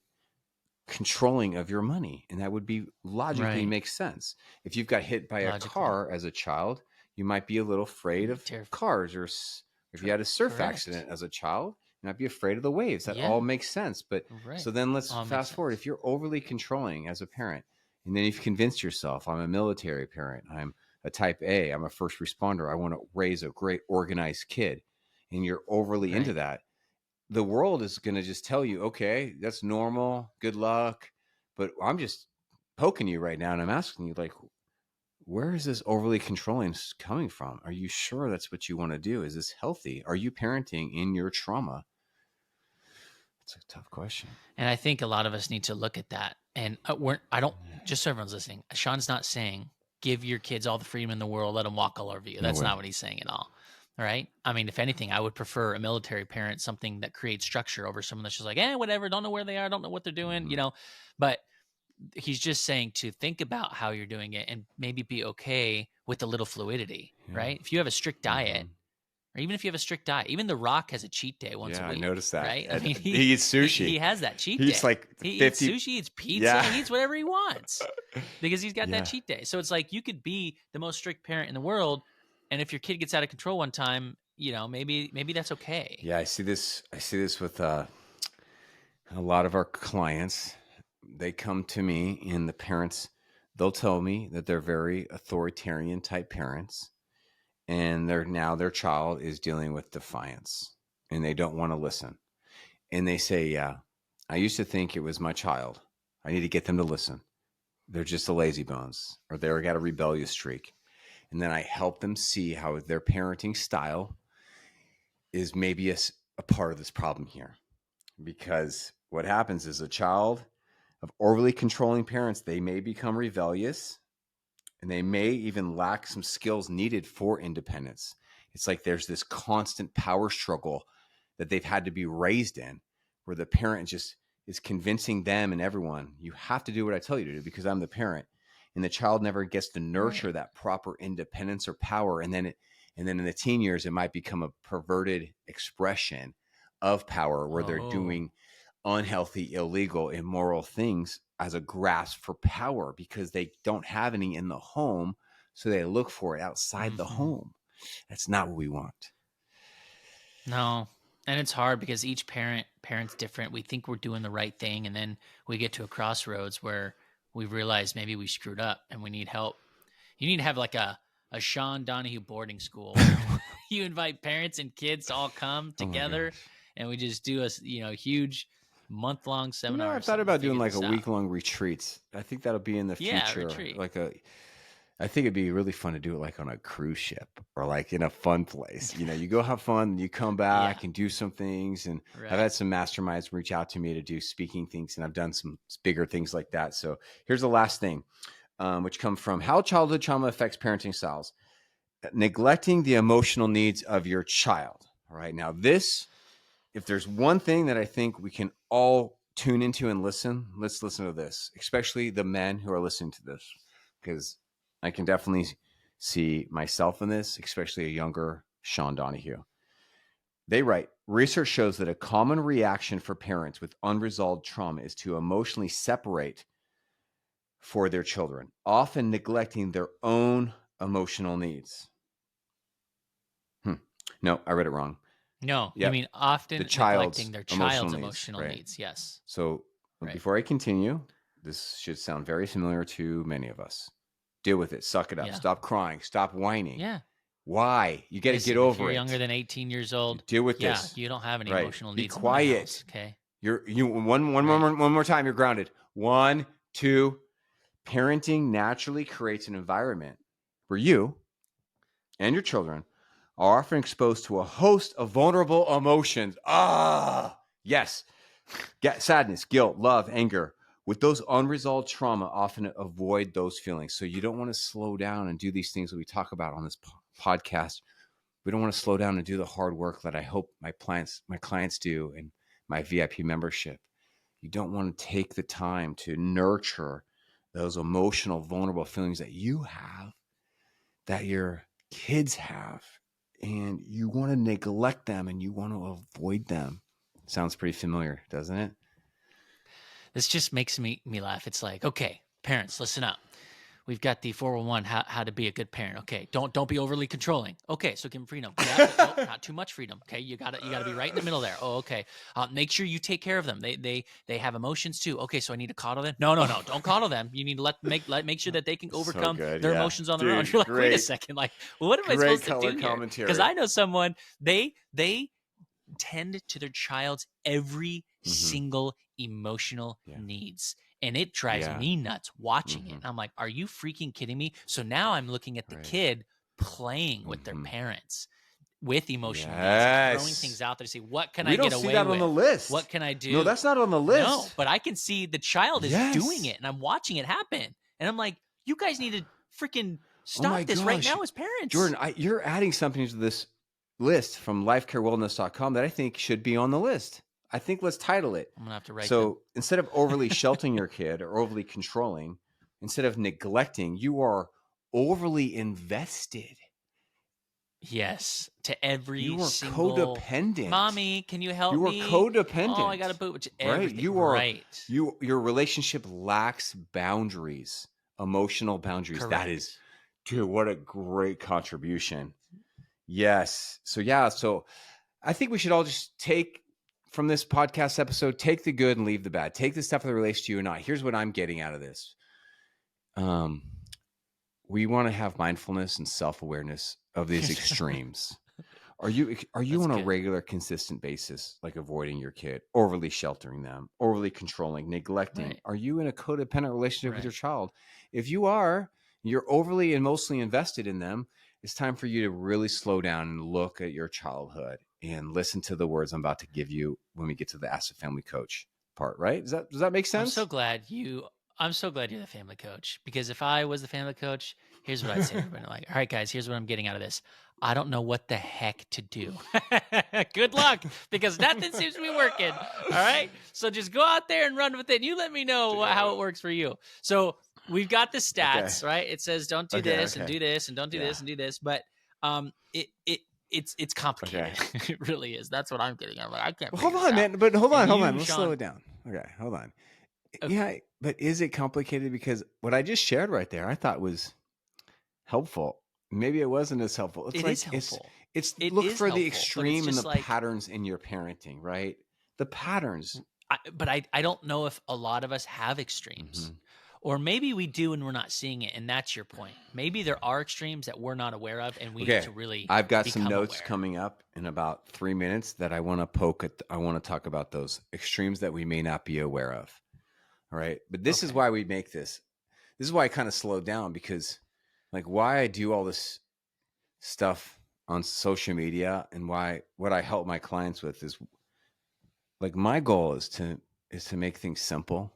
Speaker 1: controlling of your money. And that would be logically
Speaker 2: right.
Speaker 1: make sense. If you've got hit by a
Speaker 2: Logically.
Speaker 1: car as a child, you might be a little afraid of cars, or if you had a surf
Speaker 2: Correct.
Speaker 1: accident as a child, you might be afraid of the waves. That all
Speaker 2: Yeah.
Speaker 1: makes sense. But
Speaker 2: Right.
Speaker 1: so then let's
Speaker 2: All makes
Speaker 1: fast forward.
Speaker 2: sense.
Speaker 1: If you're overly controlling as a parent, and then you've convinced yourself, I'm a military parent, I'm a type A, I'm a first responder, I want to raise a great organized kid, and you're overly into
Speaker 2: Right.
Speaker 1: that, the world is going to just tell you, okay, that's normal. Good luck. But I'm just poking you right now and I'm asking you, like, where is this overly controlling coming from? Are you sure that's what you want to do? Is this healthy? Are you parenting in your trauma? It's a tough question.
Speaker 2: And I think a lot of us need to look at that. And I don't, just so everyone's listening, Sean's not saying give your kids all the freedom in the world, let them walk all over you.
Speaker 1: No
Speaker 2: That's
Speaker 1: way.
Speaker 2: not what he's saying at all. All right. I mean, if anything, I would prefer a military parent, something that creates structure over someone that's just like, whatever, don't know where they are, don't know what they're doing,
Speaker 1: Mm-hmm.
Speaker 2: But he's just saying to think about how you're doing it and maybe be okay with a little fluidity,
Speaker 1: Yeah.
Speaker 2: right? If you have a strict
Speaker 1: Mm-hmm.
Speaker 2: diet, or even if you have a strict diet, even The Rock has a cheat day once a
Speaker 1: Yeah, I
Speaker 2: week,
Speaker 1: noticed that.
Speaker 2: right? I
Speaker 1: And
Speaker 2: mean,
Speaker 1: he eats
Speaker 2: he
Speaker 1: sushi.
Speaker 2: has that cheat
Speaker 1: He eats
Speaker 2: day.
Speaker 1: like
Speaker 2: He eats
Speaker 1: 50.
Speaker 2: sushi, eats pizza,
Speaker 1: Yeah.
Speaker 2: he eats whatever he wants because he's got that
Speaker 1: Yeah.
Speaker 2: cheat day. So it's like you could be the most strict parent in the world And if your kid gets out of control one time, maybe that's okay.
Speaker 1: Yeah, I see this. I see this with a lot of our clients. They come to me, and the parents, they'll tell me that they're very authoritarian type parents, and their child is dealing with defiance, and they don't want to listen. And they say, "Yeah, I used to think it was my child. I need to get them to listen. They're just a lazy bones, or they've got a rebellious streak." And then I help them see how their parenting style is maybe a part of this problem here. Because what happens is a child of overly controlling parents, they may become rebellious, and they may even lack some skills needed for independence. It's like there's this constant power struggle that they've had to be raised in, where the parent just is convincing them and everyone, you have to do what I tell you to do because I'm the parent. And the child never gets to nurture
Speaker 2: Right.
Speaker 1: that proper independence or power. And then in the teen years, it might become a perverted expression of power where they're
Speaker 2: Oh.
Speaker 1: doing unhealthy, illegal, immoral things as a grasp for power because they don't have any in the home. So they look for it outside the
Speaker 2: Hmm.
Speaker 1: home. That's not what we want.
Speaker 2: No. And it's hard because each parent's different. We think we're doing the right thing, and then we get to a crossroads where we realize maybe we screwed up and we need help. You need to have like a Sean Donohue boarding school where you invite parents and kids to all come
Speaker 1: Oh my
Speaker 2: together,
Speaker 1: gosh.
Speaker 2: and we just do a huge month-long seminar
Speaker 1: I've
Speaker 2: or
Speaker 1: thought
Speaker 2: something to
Speaker 1: about doing
Speaker 2: figure
Speaker 1: like a
Speaker 2: this out.
Speaker 1: week long retreats. I think that'll be in the
Speaker 2: Yeah,
Speaker 1: future.
Speaker 2: retreat.
Speaker 1: I think it'd be really fun to do it like on a cruise ship or like in a fun place. You go have fun, and you come
Speaker 2: Yeah,
Speaker 1: back and do some things. And I've
Speaker 2: right.
Speaker 1: had some masterminds reach out to me to do speaking things, and I've done some bigger things like that. So here's the last thing, which come from how childhood trauma affects parenting styles. Neglecting the emotional needs of your child. All right. Now, if there's one thing that I think we can all tune into and listen, let's listen to this, especially the men who are listening to this, because I can definitely see myself in this, especially a younger Sean Donohue. They write research shows that a common reaction for parents with unresolved trauma is to emotionally separate for their children, often neglecting their own emotional needs. Hmm. No, I read it wrong.
Speaker 2: No, you
Speaker 1: Yep.
Speaker 2: mean
Speaker 1: The
Speaker 2: often
Speaker 1: child's
Speaker 2: neglecting their
Speaker 1: emotional
Speaker 2: child's
Speaker 1: needs,
Speaker 2: emotional
Speaker 1: right?
Speaker 2: needs. Yes,
Speaker 1: So
Speaker 2: right.
Speaker 1: before I continue, this should sound very familiar to many of us. Deal with it. Suck it up.
Speaker 2: Yeah,
Speaker 1: Stop crying. Stop whining.
Speaker 2: yeah.
Speaker 1: Why? You got to get
Speaker 2: Listen, if you're
Speaker 1: over
Speaker 2: younger
Speaker 1: it.
Speaker 2: than 18 years old,
Speaker 1: Deal with
Speaker 2: yeah,
Speaker 1: this.
Speaker 2: you don't have any
Speaker 1: Right.
Speaker 2: emotional
Speaker 1: Be
Speaker 2: needs in my house.
Speaker 1: quiet.
Speaker 2: Okay,
Speaker 1: You one
Speaker 2: right.
Speaker 1: more one more time. You're grounded. One, two. Parenting naturally creates an environment where you and your children are often exposed to a host of vulnerable emotions. Yes. Sadness, guilt, love, anger. With those unresolved trauma, often avoid those feelings. So you don't want to slow down and do these things that we talk about on this podcast. We don't want to slow down and do the hard work that I hope my clients do in my VIP membership. You don't want to take the time to nurture those emotional, vulnerable feelings that you have, that your kids have, and you want to neglect them and you want to avoid them. Sounds pretty familiar, doesn't it?
Speaker 2: This just makes me laugh. It's like, okay, parents, listen up. We've got the 411 how to be a good parent. Okay, don't be overly controlling. Okay, so give them freedom. Yeah, but no, not too much freedom. Okay, you gotta be right in the middle there. Oh, okay. Make sure you take care of them. They have emotions too. Okay, so I need to coddle them. No, don't coddle them. You need to make sure that they can
Speaker 1: So
Speaker 2: overcome
Speaker 1: good.
Speaker 2: their
Speaker 1: Yeah.
Speaker 2: emotions on their own.
Speaker 1: Dude,
Speaker 2: You're like, wait a
Speaker 1: great.
Speaker 2: second. Like, what am I
Speaker 1: Great
Speaker 2: supposed to
Speaker 1: color
Speaker 2: do here? Because
Speaker 1: commentary.
Speaker 2: I know someone they tend to their child's every
Speaker 1: Mm-hmm.
Speaker 2: single emotional
Speaker 1: Yeah.
Speaker 2: needs. And it drives
Speaker 1: Yeah.
Speaker 2: me nuts watching it.
Speaker 1: Mm-hmm.
Speaker 2: And I'm like, are you freaking kidding me? So now I'm looking at the
Speaker 1: Right.
Speaker 2: kid playing with their
Speaker 1: Mm-hmm.
Speaker 2: parents with emotional needs and throwing things
Speaker 1: Yes.
Speaker 2: out there to see what can
Speaker 1: We
Speaker 2: I
Speaker 1: don't
Speaker 2: get
Speaker 1: see
Speaker 2: away
Speaker 1: that on the
Speaker 2: with? What
Speaker 1: list.
Speaker 2: can I
Speaker 1: No,
Speaker 2: do?
Speaker 1: that's not on the
Speaker 2: No,
Speaker 1: list.
Speaker 2: but I can see the child is doing
Speaker 1: Yes.
Speaker 2: it and I'm watching it happen. And I'm like, you guys need to freaking
Speaker 1: Oh my
Speaker 2: stop this right
Speaker 1: gosh.
Speaker 2: now as parents.
Speaker 1: Jordan, you're adding something to this list from lifecarewellness.com that I think should be on the list. I think let's title it.
Speaker 2: I'm gonna have to write them.
Speaker 1: So instead of overly sheltering your kid or overly controlling, instead of neglecting, you are overly invested.
Speaker 2: Yes, to every
Speaker 1: You are
Speaker 2: single
Speaker 1: codependent.
Speaker 2: mommy, can you help
Speaker 1: You are
Speaker 2: me? Oh, I got a
Speaker 1: codependent,
Speaker 2: boot.
Speaker 1: right?
Speaker 2: Everything. Right.
Speaker 1: Your relationship lacks boundaries, emotional boundaries. That is,
Speaker 2: Correct.
Speaker 1: dude, what a great contribution. Yes. So yeah, so I think we should all just take from this podcast episode, take the good and leave the bad. Take the stuff that relates to you and I. Here's what I'm getting out of this. Um, we want to have mindfulness and self-awareness of these extremes. Are you
Speaker 2: That's
Speaker 1: on a
Speaker 2: good.
Speaker 1: regular, consistent basis, like avoiding your kid, overly sheltering them, overly controlling, neglecting?
Speaker 2: Right.
Speaker 1: Are you in a codependent relationship with your
Speaker 2: Right.
Speaker 1: child? If you are, you're overly emotionally invested in them. It's time for you to really slow down and look at your childhood and listen to the words I'm about to give you when we get to the Ask the Family Coach part. Right? Does that make
Speaker 2: I'm so
Speaker 1: sense?
Speaker 2: glad you I'm so glad you're the family coach because if I was the family coach, here's what I'd say to everybody. Like, all right, guys, here's what I'm getting out of this. I don't know what the heck to do. Good luck because nothing seems to be working. All right. So just go out there and run with it. And you let me know how it
Speaker 1: Dude.
Speaker 2: works for you. So we've got the
Speaker 1: Okay.
Speaker 2: stats, right? It says don't do
Speaker 1: Okay.
Speaker 2: this and
Speaker 1: Okay.
Speaker 2: do this and don't do
Speaker 1: Yeah.
Speaker 2: this and do this. But it's
Speaker 1: Okay.
Speaker 2: complicated. It really is. That's what I'm getting. I'm like, I can't
Speaker 1: Well,
Speaker 2: figure
Speaker 1: hold
Speaker 2: this
Speaker 1: on,
Speaker 2: out.
Speaker 1: man. But hold
Speaker 2: And
Speaker 1: on, hold on.
Speaker 2: you,
Speaker 1: Let's slow
Speaker 2: Sean,
Speaker 1: it down. Okay, hold on.
Speaker 2: okay,
Speaker 1: Yeah, but is it complicated? Because what I just shared right there, I thought was helpful. Maybe it wasn't as helpful. It's
Speaker 2: it is
Speaker 1: like it's
Speaker 2: helpful.
Speaker 1: it's
Speaker 2: It
Speaker 1: look
Speaker 2: is
Speaker 1: for the
Speaker 2: helpful, but it's
Speaker 1: extreme and the
Speaker 2: just like
Speaker 1: patterns in your parenting, right? The patterns.
Speaker 2: I don't know if a lot of us have
Speaker 1: Hmm.
Speaker 2: extremes. Or maybe we do and we're not seeing it, and that's your point. Maybe there are extremes that we're not aware of, and we need
Speaker 1: Okay,
Speaker 2: to really
Speaker 1: I've got some
Speaker 2: become
Speaker 1: notes
Speaker 2: aware.
Speaker 1: coming up in about 3 minutes that I want to poke at. I want to talk about those extremes that we may not be aware of. All right, but this is
Speaker 2: Okay.
Speaker 1: why we make this. This is why I kind of slowed down because, like, why I do all this stuff on social media and why what I help my clients with is like my goal is to make things simple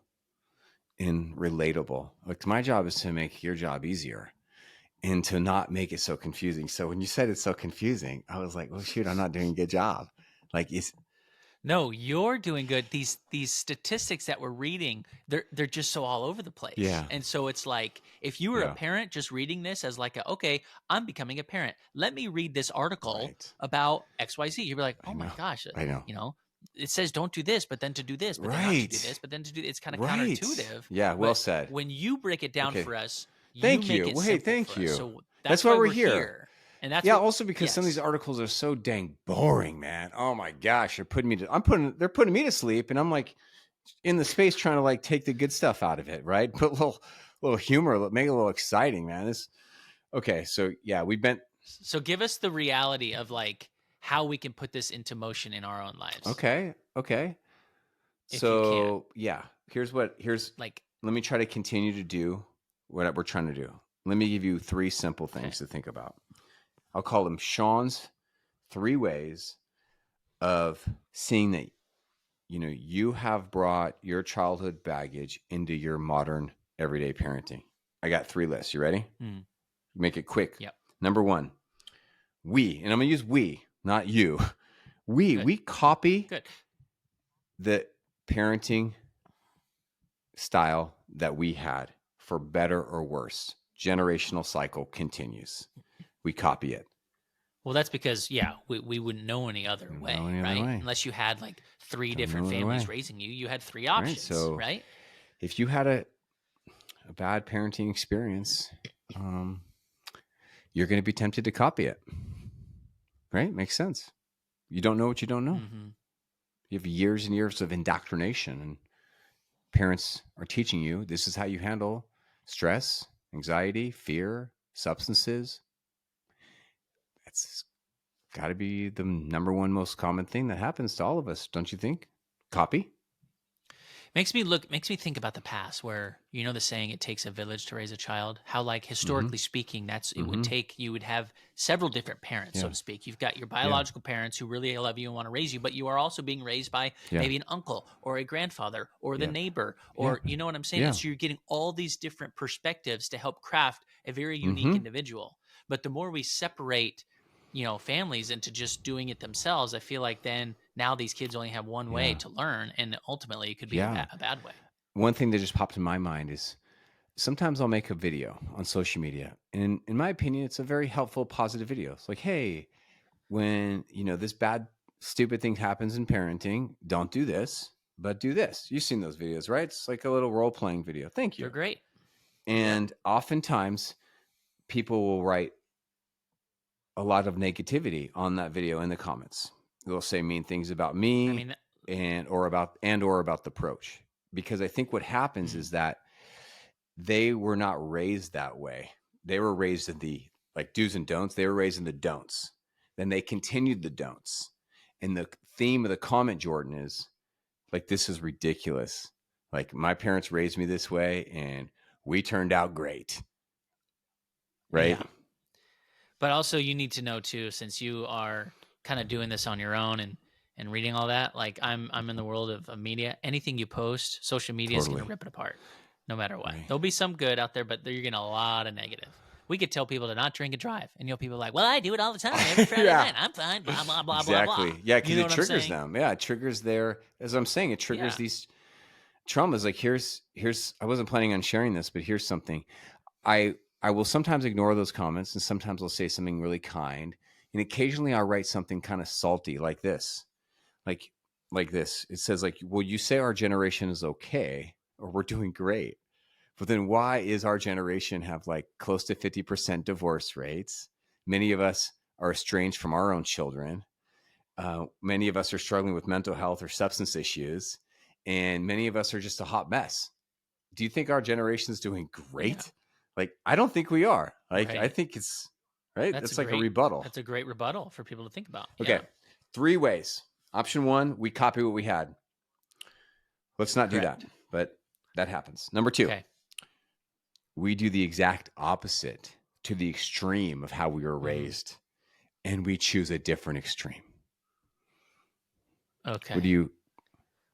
Speaker 1: and relatable. Like my job is to make your job easier and to not make it so confusing. So when you said it's so confusing, I was like, well, shoot, I'm not doing a good job. Like it's
Speaker 2: No, you're doing good. These statistics that we're reading, they're just so all over the place.
Speaker 1: yeah,
Speaker 2: And so it's like if you were a
Speaker 1: yeah,
Speaker 2: parent just reading this as like a, okay, I'm becoming a parent. Let me read this article
Speaker 1: right.
Speaker 2: about XYZ. You'd be like,
Speaker 1: I
Speaker 2: "Oh my
Speaker 1: know,
Speaker 2: gosh,
Speaker 1: I know.
Speaker 2: it says don't do this, but then to do this, but then not to do
Speaker 1: Right,
Speaker 2: this, but then to do it's kind of
Speaker 1: right.
Speaker 2: counterintuitive."
Speaker 1: Yeah, well
Speaker 2: But
Speaker 1: said.
Speaker 2: when you break it down
Speaker 1: Okay,
Speaker 2: for us, you
Speaker 1: thank
Speaker 2: make
Speaker 1: you.
Speaker 2: it
Speaker 1: Well, hey,
Speaker 2: simple
Speaker 1: thank
Speaker 2: for us.
Speaker 1: you.
Speaker 2: So
Speaker 1: That's
Speaker 2: that's
Speaker 1: why
Speaker 2: why
Speaker 1: we're
Speaker 2: we're
Speaker 1: here.
Speaker 2: here. And that's
Speaker 1: Yeah,
Speaker 2: what
Speaker 1: also because some of these
Speaker 2: yes.
Speaker 1: articles are so dang boring, man. Oh my gosh, they're putting me to sleep, and I'm like in the space trying to like take the good stuff out of it, right? Put a little humor, make it a little exciting, man. This okay, so yeah, we've been
Speaker 2: So give us the reality of like how we can put this into motion in our own lives,
Speaker 1: okay.
Speaker 2: if you can.
Speaker 1: So yeah, here's
Speaker 2: Like,
Speaker 1: let me try to continue to do what we're trying to do. Let me give you three simple
Speaker 2: okay,
Speaker 1: things to think about. I'll call them Sean's three ways of seeing that you have brought your childhood baggage into your modern everyday parenting. I got three lists. You ready?
Speaker 2: mm,
Speaker 1: Make it quick.
Speaker 2: yep,
Speaker 1: Number one, and I'm going to use we, not you. We
Speaker 2: good,
Speaker 1: we copy
Speaker 2: good.
Speaker 1: the parenting style that we had for better or worse. Generational cycle continues. We copy it.
Speaker 2: Well, that's because yeah, we wouldn't know any other
Speaker 1: Don't know
Speaker 2: way,
Speaker 1: any other
Speaker 2: right?
Speaker 1: way.
Speaker 2: Unless you had like three
Speaker 1: Don't
Speaker 2: different
Speaker 1: know other
Speaker 2: families
Speaker 1: way.
Speaker 2: raising you, you had three
Speaker 1: Right.
Speaker 2: options,
Speaker 1: So
Speaker 2: right?
Speaker 1: if you had a bad parenting experience, um, you're going to be tempted to copy it. Right? Makes sense. You don't know what you don't know.
Speaker 2: Mm-hmm.
Speaker 1: You have years and years of indoctrination, and parents are teaching you this is how you handle stress, anxiety, fear, substances. That's got to be the number one most common thing that happens to all of us, don't you think? Copy.
Speaker 2: Makes me think about the past where the saying it takes a village to raise a child. How like
Speaker 1: Mm-hmm.
Speaker 2: historically speaking, it would
Speaker 1: Mm-hmm.
Speaker 2: take you would have several different parents, so
Speaker 1: Yeah.
Speaker 2: to speak. You've got your
Speaker 1: Yeah.
Speaker 2: biological parents who really love you and want to raise you, but you are also being raised by
Speaker 1: Yeah.
Speaker 2: maybe an uncle or a grandfather or the
Speaker 1: Yeah.
Speaker 2: neighbor,
Speaker 1: Yeah.
Speaker 2: or you know what I'm saying? And
Speaker 1: Yeah.
Speaker 2: so you're getting all these different perspectives to help craft a very unique
Speaker 1: Mm-hmm.
Speaker 2: individual. But the more we separate families into just doing it themselves, I feel like then now these kids only have one way
Speaker 1: Yeah.
Speaker 2: to learn, and ultimately it could be
Speaker 1: Yeah.
Speaker 2: a bad way.
Speaker 1: One thing that just popped in my mind is sometimes I'll make a video on social media. And in my opinion, it's a very helpful, positive video. It's like, hey, when this bad, stupid thing happens in parenting, don't do this, but do this. You've seen those videos, right? It's like a little role-playing video. Thank
Speaker 2: They're
Speaker 1: you.
Speaker 2: great. Yep.
Speaker 1: And oftentimes people will write a lot of negativity on that video in the comments. They'll say mean things about
Speaker 2: I
Speaker 1: me
Speaker 2: mean,
Speaker 1: or about the approach. Because I think what happens
Speaker 2: mhm,
Speaker 1: is that they were not raised that way. They were raised in the like do's and don'ts. They were raised in the don'ts. Then they continued the don'ts. And the theme of the comment, Jordan, is like, this is ridiculous. Like, my parents raised me this way and we turned out great. Right?
Speaker 2: yeah. But also, you need to know too, since you are kind of doing this on your own and reading all that. Like I'm in the world of media. Anything you post, social media is going to
Speaker 1: Totally.
Speaker 2: rip it apart, no matter what.
Speaker 1: Right.
Speaker 2: There'll be some good out there, but you're getting a lot of negative. We could tell people to not drink and drive, and people are like, "Well, I do it all the time, every Friday
Speaker 1: Yeah.
Speaker 2: night. I'm fine." Blah blah blah blah blah.
Speaker 1: Exactly. Yeah,
Speaker 2: You
Speaker 1: because
Speaker 2: know
Speaker 1: it
Speaker 2: what I'm
Speaker 1: triggers
Speaker 2: saying?
Speaker 1: them. Yeah, it triggers their, as I'm saying, it triggers
Speaker 2: Yeah.
Speaker 1: these traumas. Like, here's I wasn't planning on sharing this, but here's something. I I will sometimes ignore those comments, and sometimes I'll say something really kind, and occasionally I'll write something kind of salty like this. Like like this. It says like, "Well, you say our generation is okay or we're doing great. But then why is our generation have like close to 50% divorce rates? Many of us are estranged from our own children. Many of us are struggling with mental health or substance issues, and many of us are just a hot mess. Do you think our generation is doing
Speaker 2: Yeah.
Speaker 1: great? Like, I don't think we are. Like, I
Speaker 2: Right.
Speaker 1: think it's right.
Speaker 2: That's a
Speaker 1: That's like a
Speaker 2: great.
Speaker 1: rebuttal.
Speaker 2: That's a great rebuttal for people to think about.
Speaker 1: Okay.
Speaker 2: Yeah.
Speaker 1: 3 ways. Option one, we copy what we had. Let's not do that,
Speaker 2: Correct.
Speaker 1: but that happens. Number two,
Speaker 2: Okay.
Speaker 1: we do the exact opposite to the extreme of how we were
Speaker 2: Mm,
Speaker 1: raised, and we choose a different extreme. What do
Speaker 2: okay.
Speaker 1: you?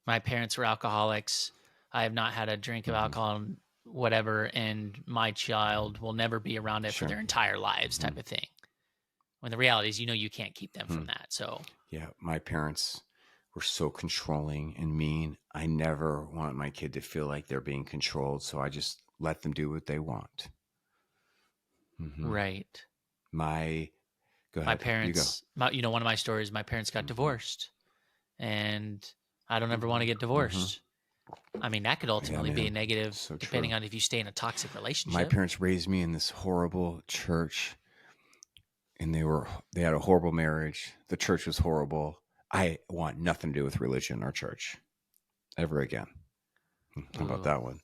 Speaker 2: My parents were alcoholics. I have not had a drink of
Speaker 1: Mhm.
Speaker 2: alcohol, whatever, and my child will never be around it for
Speaker 1: Sure.
Speaker 2: their entire lives,
Speaker 1: Mhm.
Speaker 2: type of thing. When the reality is, you can't keep them
Speaker 1: Hmm.
Speaker 2: from that. So,
Speaker 1: Yeah, my parents were so controlling and mean. I never want my kid to feel like they're being controlled, so I just let them do what they want. Hmm.
Speaker 2: right.
Speaker 1: My, go
Speaker 2: My
Speaker 1: ahead. You go.
Speaker 2: parents, one of my stories, my parents got
Speaker 1: Hmm.
Speaker 2: divorced, and I don't ever want to get
Speaker 1: Hmm.
Speaker 2: divorced. I mean, that could
Speaker 1: Yeah,
Speaker 2: ultimately be a
Speaker 1: man.
Speaker 2: negative
Speaker 1: So
Speaker 2: depending
Speaker 1: true.
Speaker 2: on if you stay in a toxic
Speaker 1: My
Speaker 2: relationship.
Speaker 1: parents raised me in this horrible church, and they had a horrible marriage. The church was horrible. I want nothing to do with religion or church ever again. How about
Speaker 2: Ooh.
Speaker 1: that one?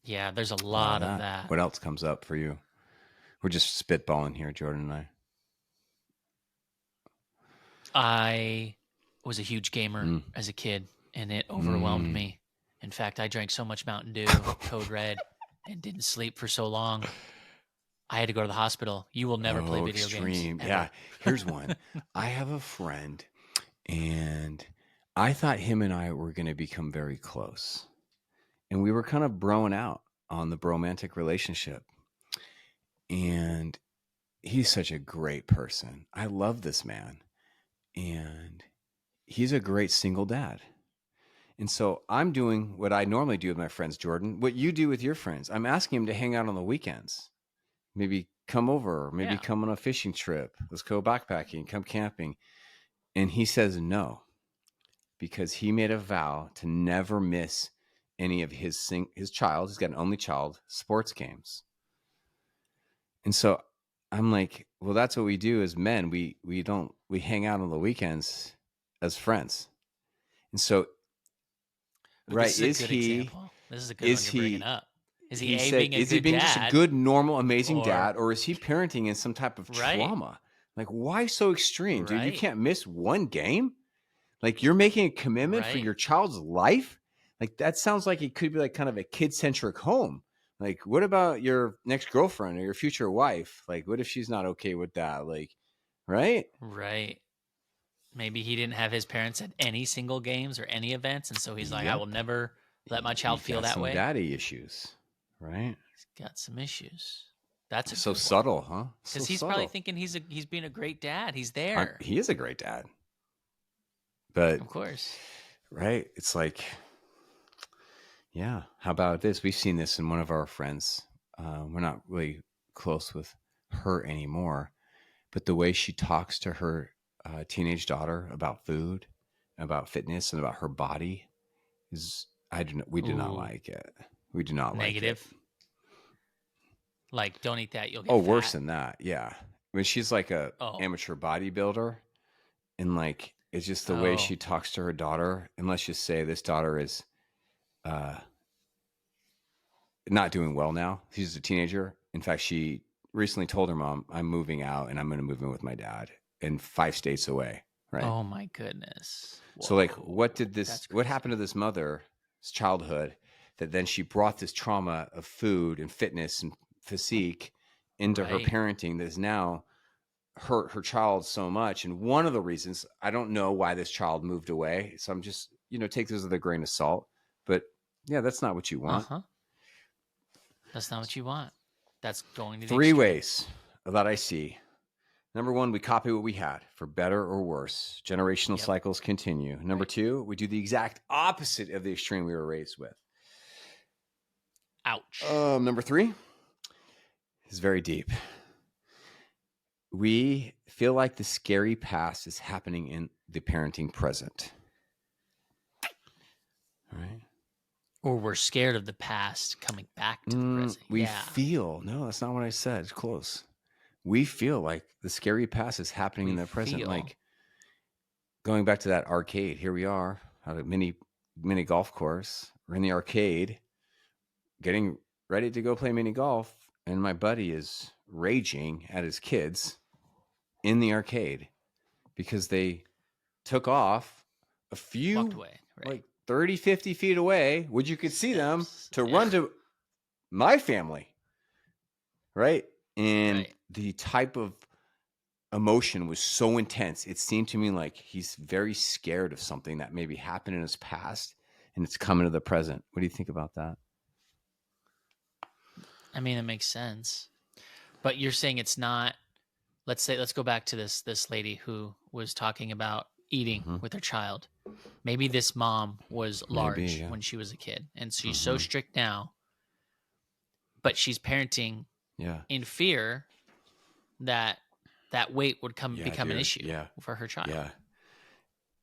Speaker 2: Yeah, there's a
Speaker 1: A lot of
Speaker 2: lot of
Speaker 1: that.
Speaker 2: that.
Speaker 1: What else comes up for you? We're just spitballing here, Jordan and I.
Speaker 2: I was a huge gamer
Speaker 1: Mm.
Speaker 2: as a kid, and it overwhelmed
Speaker 1: Mm.
Speaker 2: me. In fact, I drank so much Mountain Dew, Code Red, and didn't sleep for so long. I had to go to the hospital. You will never play
Speaker 1: Oh,
Speaker 2: video games
Speaker 1: extreme. Yeah.
Speaker 2: ever.
Speaker 1: Here's one. I have a friend, and I thought him and I were going to become very close. And we were kind of broing out on the bromantic relationship. And he's such a great person. I love this man. And he's a great single dad. And so I'm doing what I normally do with my friends, Jordan, what you do with your friends. I'm asking him to hang out on the weekends. Maybe come over, maybe
Speaker 2: Yeah.
Speaker 1: come on a fishing trip. Let's go backpacking, come camping. And he says no because he made a vow to never miss any of his child, he's got an only child, sports games. And so I'm like, well, that's what we do as men. We hang out on the weekends as friends. And so,
Speaker 2: But this
Speaker 1: right,
Speaker 2: is a good example. This is a good one
Speaker 1: is
Speaker 2: you're bringing
Speaker 1: he
Speaker 2: up. Is he
Speaker 1: he
Speaker 2: A,
Speaker 1: said,
Speaker 2: being a
Speaker 1: is he
Speaker 2: good
Speaker 1: being just a
Speaker 2: dad,
Speaker 1: good, normal, amazing
Speaker 2: or
Speaker 1: dad, or is he parenting in some type of
Speaker 2: right?
Speaker 1: trauma? Like, why so extreme, dude? You
Speaker 2: Right.
Speaker 1: can't miss one game. Like, you're making a commitment for
Speaker 2: Right.
Speaker 1: your child's life. Like, that sounds like it could be like kind of a kid-centric home. Like, what about your next girlfriend or your future wife? Like, what if she's not okay with that? Like, right?
Speaker 2: Right. Maybe he didn't have his parents at any single games or any events, and so he's like, I will
Speaker 1: Yep.
Speaker 2: never let my child
Speaker 1: He's
Speaker 2: feel
Speaker 1: got
Speaker 2: that
Speaker 1: some
Speaker 2: way.
Speaker 1: daddy issues, right?
Speaker 2: He's got some issues. That's a
Speaker 1: So
Speaker 2: good one.
Speaker 1: subtle, huh? So
Speaker 2: Because he's probably
Speaker 1: subtle.
Speaker 2: thinking he's being a great dad. He's there.
Speaker 1: He is a great dad, but
Speaker 2: Of course.
Speaker 1: right? It's like, yeah. How about this? We've seen this in one of our friends. We're not really close with her anymore, but the way she talks to her teenage daughter about food, about fitness, and about her body is, we do not
Speaker 2: Ooh,
Speaker 1: like it. We do not like it.
Speaker 2: negative. Like, don't eat that, you'll
Speaker 1: Oh,
Speaker 2: get
Speaker 1: worse
Speaker 2: fat.
Speaker 1: than that. Yeah. when she's like a
Speaker 2: Oh.
Speaker 1: amateur bodybuilder, and like it's just the way she
Speaker 2: Oh.
Speaker 1: talks to her daughter. And let's just say this daughter is uh, not doing well now. She's a teenager. In fact, she recently told her mom, "I'm moving out, and I'm going to move in with my dad in 5 states away." Right.
Speaker 2: Oh my goodness.
Speaker 1: So, like,
Speaker 2: Whoa. That's
Speaker 1: what
Speaker 2: crazy.
Speaker 1: happened to this mother's childhood that then she brought this trauma of food and fitness and physique into her
Speaker 2: Right.
Speaker 1: parenting that has now hurt her child so much? And one of the reasons, I don't know why this child moved away. So I'm just, take this with a grain of salt. But yeah, that's not what you want.
Speaker 2: Uh-huh. That's not what you want. That's going to the
Speaker 1: Three
Speaker 2: extreme.
Speaker 1: ways that I see. Number one, we copy what we had, for better or worse. Generational
Speaker 2: Yep.
Speaker 1: cycles continue. Number
Speaker 2: Right.
Speaker 1: two, we do the exact opposite of the extreme we were raised with.
Speaker 2: Ouch.
Speaker 1: Number three is very deep. We feel like the scary past is happening in the parenting present. All right.
Speaker 2: Or we're scared of the past coming back to the present.
Speaker 1: We
Speaker 2: Yeah.
Speaker 1: feel, no, that's not what I said. It's close. We feel like the scary past is happening in the present.
Speaker 2: feel.
Speaker 1: Like going back to that arcade, here we are at a mini golf course. We're in the arcade getting ready to go play mini golf. And my buddy is raging at his kids in the arcade because they took off a few,
Speaker 2: Walked away. Right.
Speaker 1: like 30, 50 feet away, which you could see them
Speaker 2: Steps.
Speaker 1: to
Speaker 2: Yeah.
Speaker 1: run to my family. Right. And
Speaker 2: Right.
Speaker 1: the type of emotion was so intense. It seemed to me like he's very scared of something that maybe happened in his past and it's coming to the present. What do you think about that?
Speaker 2: I mean, it makes sense. But you're saying it's not, let's go back to this lady who was talking about eating with her child. Maybe this mom was large
Speaker 1: yeah.
Speaker 2: when she was a kid, and she's so strict now, but she's parenting
Speaker 1: Yeah.
Speaker 2: in fear that weight would become an issue for her child.
Speaker 1: Yeah.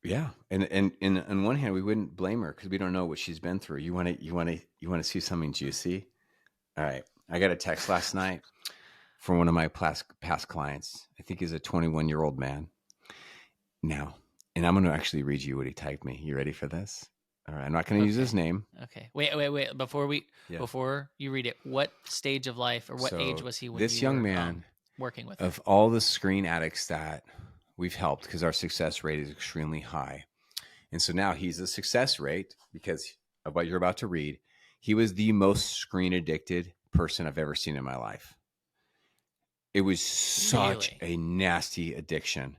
Speaker 1: Yeah. And on one hand, we wouldn't blame her because we don't know what she's been through. You want to see something juicy? All right. I got a text last night from one of my past clients. I think he's a 21-year-old man now. And I'm going to actually read you what he typed me. You ready for this? All right. I'm not going to use his name.
Speaker 2: Okay. Wait. Before you read it, what stage of life or what age was he when
Speaker 1: this
Speaker 2: you
Speaker 1: young
Speaker 2: were,
Speaker 1: man
Speaker 2: working with
Speaker 1: of
Speaker 2: him?
Speaker 1: all the screen addicts that we've helped, because our success rate is extremely high. And so now he's a success rate because of what you're about to read. He was the most screen addicted person I've ever seen in my life. It was such a nasty addiction.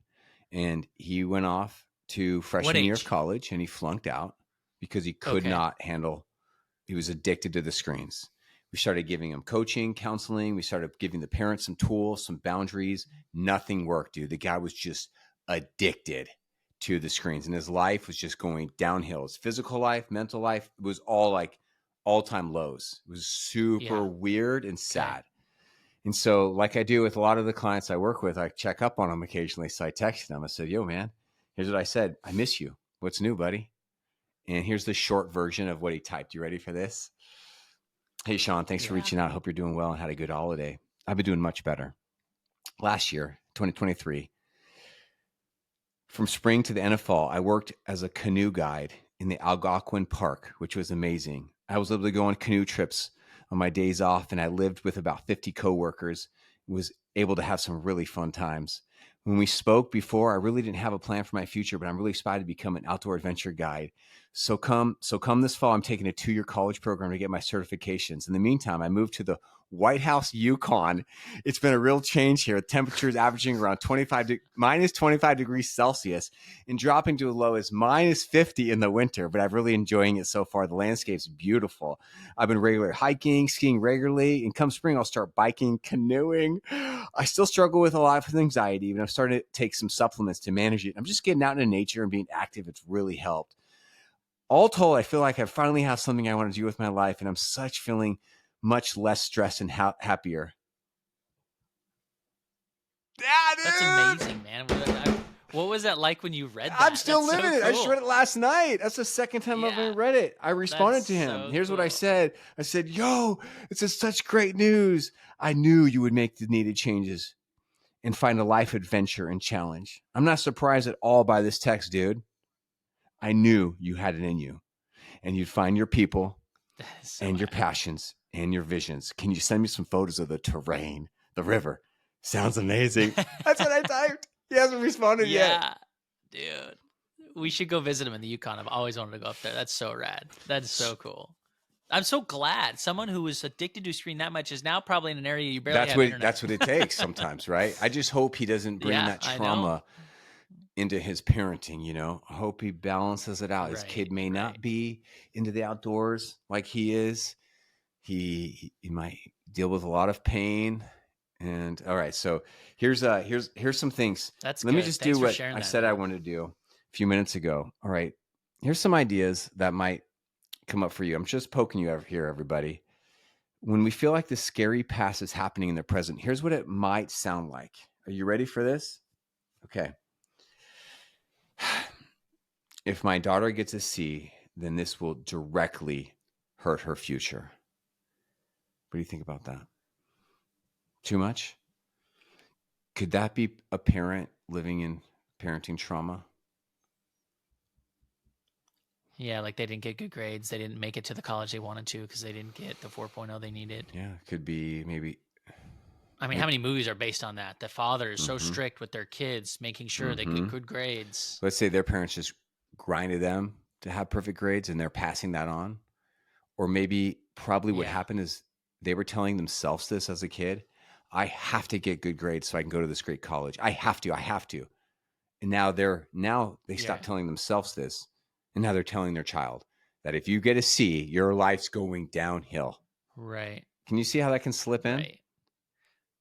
Speaker 1: And he went off to freshman year of college and he flunked out because he could not handle, he was addicted to the screens. We started giving him coaching, counseling. We started giving the parents some tools, some boundaries. Nothing worked, dude. The guy was just addicted to the screens and his life was just going downhill. His physical life, mental life, it was all like all-time lows. It was super weird and sad. And so like I do with a lot of the clients I work with, I check up on them occasionally. So I texted them. I said, yo, man, here's what I said. I miss you. What's new, buddy? And here's the short version of what he typed. You ready for this? Hey, Sean, thanks for reaching out. Hope you're doing well and had a good holiday. I've been doing much better. Last year, 2023, from spring to the end of fall, I worked as a canoe guide in the Algonquin Park, which was amazing. I was able to go on canoe trips on my days off, and I lived with about 50 coworkers, was able to have some really fun times. When we spoke before, I really didn't have a plan for my future, but I'm really excited to become an outdoor adventure guide. So come this fall, I'm taking a 2-year college program to get my certifications. In the meantime, I moved to the White House, Yukon. It's been a real change here. Temperatures averaging around minus 25 degrees Celsius and dropping to as low as minus 50 in the winter, but I'm really enjoying it so far. The landscape's beautiful. I've been regular hiking, skiing regularly, and come spring, I'll start biking, canoeing. I still struggle with a lot of anxiety, but I'm starting to take some supplements to manage it. I'm just getting out into nature and being active. It's really helped. All told, I feel like I finally have something I want to do with my life, and I'm feeling much less stressed and happier.
Speaker 2: Yeah, that's amazing, man. What was that like when you read that?
Speaker 1: I'm still living it.
Speaker 2: Cool.
Speaker 1: I just read it last night. That's the second time I've ever read it. I responded to him. Here's what I said. I said, yo, this is such great news. I knew you would make the needed changes. and find a life adventure and challenge. I'm not surprised at all by this text, dude. I knew you had it in you, and you'd find your people
Speaker 2: That is so
Speaker 1: and your
Speaker 2: accurate.
Speaker 1: passions and your visions. Can you send me some photos of the terrain, the river? Sounds amazing. That's what I typed. He hasn't responded yet.
Speaker 2: Yeah, dude. We should go visit him in the Yukon. I've always wanted to go up there. That's so rad. That's so cool. I'm so glad someone who was addicted to a screen that much is now probably in an area you barely have internet.
Speaker 1: That's what it takes sometimes, right? I just hope he doesn't bring
Speaker 2: Yeah,
Speaker 1: that
Speaker 2: I know.
Speaker 1: trauma into his parenting, I hope he balances it out. His
Speaker 2: Right,
Speaker 1: kid may not be into the outdoors like he is. He might deal with a lot of pain. And all right, so here's some things.
Speaker 2: That's
Speaker 1: Let me
Speaker 2: good.
Speaker 1: just
Speaker 2: Thanks
Speaker 1: do
Speaker 2: for
Speaker 1: what
Speaker 2: sharing
Speaker 1: I
Speaker 2: that,
Speaker 1: said I
Speaker 2: man.
Speaker 1: wanted to do a few minutes ago. All right, here's some ideas that might come up for you. I'm just poking you over here, everybody. When we feel like the scary past is happening in the present, here's what it might sound like. Are you ready for this? Okay. If my daughter gets a C, then this will directly hurt her future. What do you think about that? Too much? Could that be a parent living in parenting trauma?
Speaker 2: Yeah, like they didn't get good grades. They didn't make it to the college they wanted to because they didn't get the 4.0 they needed.
Speaker 1: Yeah, could be maybe.
Speaker 2: I mean, how many movies are based on that? The father is so
Speaker 1: Mm-hmm,
Speaker 2: strict with their kids, making sure they
Speaker 1: mm-hmm.
Speaker 2: get good grades.
Speaker 1: Let's say their parents just grinded them to have perfect grades and they're passing that on. Or maybe probably what
Speaker 2: Yeah,
Speaker 1: happened is they were telling themselves this as a kid. I have to get good grades so I can go to this great college. I have to. And now they
Speaker 2: yeah,
Speaker 1: stop telling themselves this. And now they're telling their child that if you get a C, your life's going downhill.
Speaker 2: right,
Speaker 1: Can you see how that can slip in?
Speaker 2: right.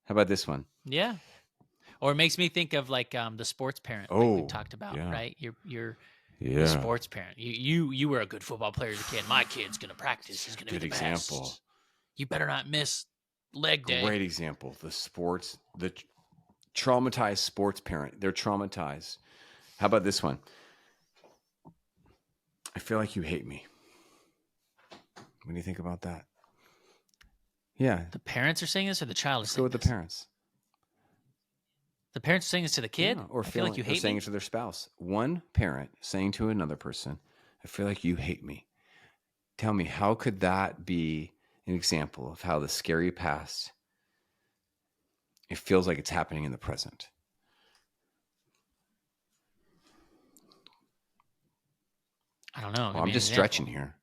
Speaker 1: How about this one?
Speaker 2: Yeah. Or it makes me think of like the sports parent, like we've
Speaker 1: Oh,
Speaker 2: talked about,
Speaker 1: yeah.
Speaker 2: right? You're the
Speaker 1: Yeah.
Speaker 2: sports parent. You were a good football player as a kid. My kid's gonna practice. He's gonna be
Speaker 1: Good
Speaker 2: the
Speaker 1: example.
Speaker 2: best. You better not miss leg day.
Speaker 1: Great example. The traumatized sports parent. They're traumatized. How about this one? I feel like you hate me. What do you think about that? Yeah.
Speaker 2: The parents are saying this, or the child is
Speaker 1: Let's go
Speaker 2: saying
Speaker 1: with the
Speaker 2: this.
Speaker 1: parents.
Speaker 2: The parents are saying this to the kid.
Speaker 1: Yeah. Or
Speaker 2: I feel like you hate
Speaker 1: saying
Speaker 2: me.
Speaker 1: it to their spouse. One parent saying to another person, I feel like you hate me. Tell me, how could that be an example of how the scary past, it feels like it's happening in the present?
Speaker 2: I don't know.
Speaker 1: Well,
Speaker 2: Give
Speaker 1: I'm
Speaker 2: me an
Speaker 1: just stretching
Speaker 2: example.
Speaker 1: here.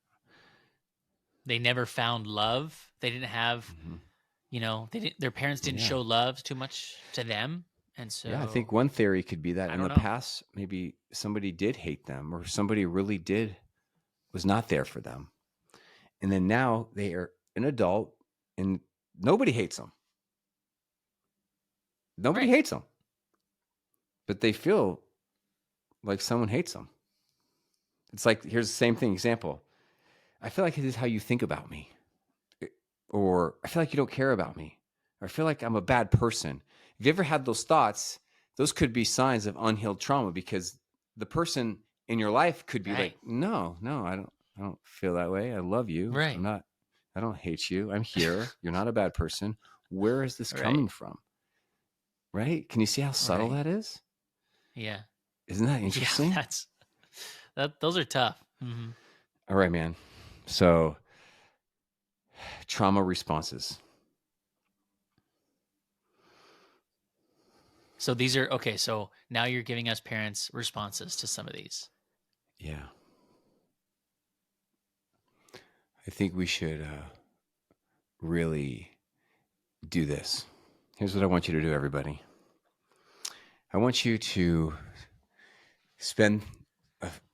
Speaker 2: They never found love. They didn't have,
Speaker 1: Mm-hmm.
Speaker 2: they didn't. Their parents didn't
Speaker 1: Yeah.
Speaker 2: show love too much to them, and
Speaker 1: Yeah, I think
Speaker 2: so
Speaker 1: one theory could be that
Speaker 2: I
Speaker 1: in
Speaker 2: don't
Speaker 1: the
Speaker 2: know.
Speaker 1: past, maybe somebody did hate them or somebody really was not there for them. And then now they are an adult and nobody hates them. Nobody
Speaker 2: Right.
Speaker 1: hates them, but they feel like someone hates them. It's like, here's the same thing example. I feel like this is how you think about me. Or I feel like you don't care about me. Or I feel like I'm a bad person. If you ever had those thoughts, those could be signs of unhealed trauma because the person in your life could be
Speaker 2: Right.
Speaker 1: like, no, I don't feel that way. I love you.
Speaker 2: Right.
Speaker 1: I don't hate you. I'm here. You're not a bad person. Where is this
Speaker 2: Right.
Speaker 1: coming from? Right? Can you see how subtle
Speaker 2: Right.
Speaker 1: that is?
Speaker 2: Yeah.
Speaker 1: Isn't that
Speaker 2: Yeah.
Speaker 1: interesting?
Speaker 2: Those are tough. Mm-hmm.
Speaker 1: All right, man. So, trauma responses.
Speaker 2: So these are okay. So now you're giving us parents responses to some of these.
Speaker 1: Yeah. I think we should really do this. Here's what I want you to do, everybody. I want you to spend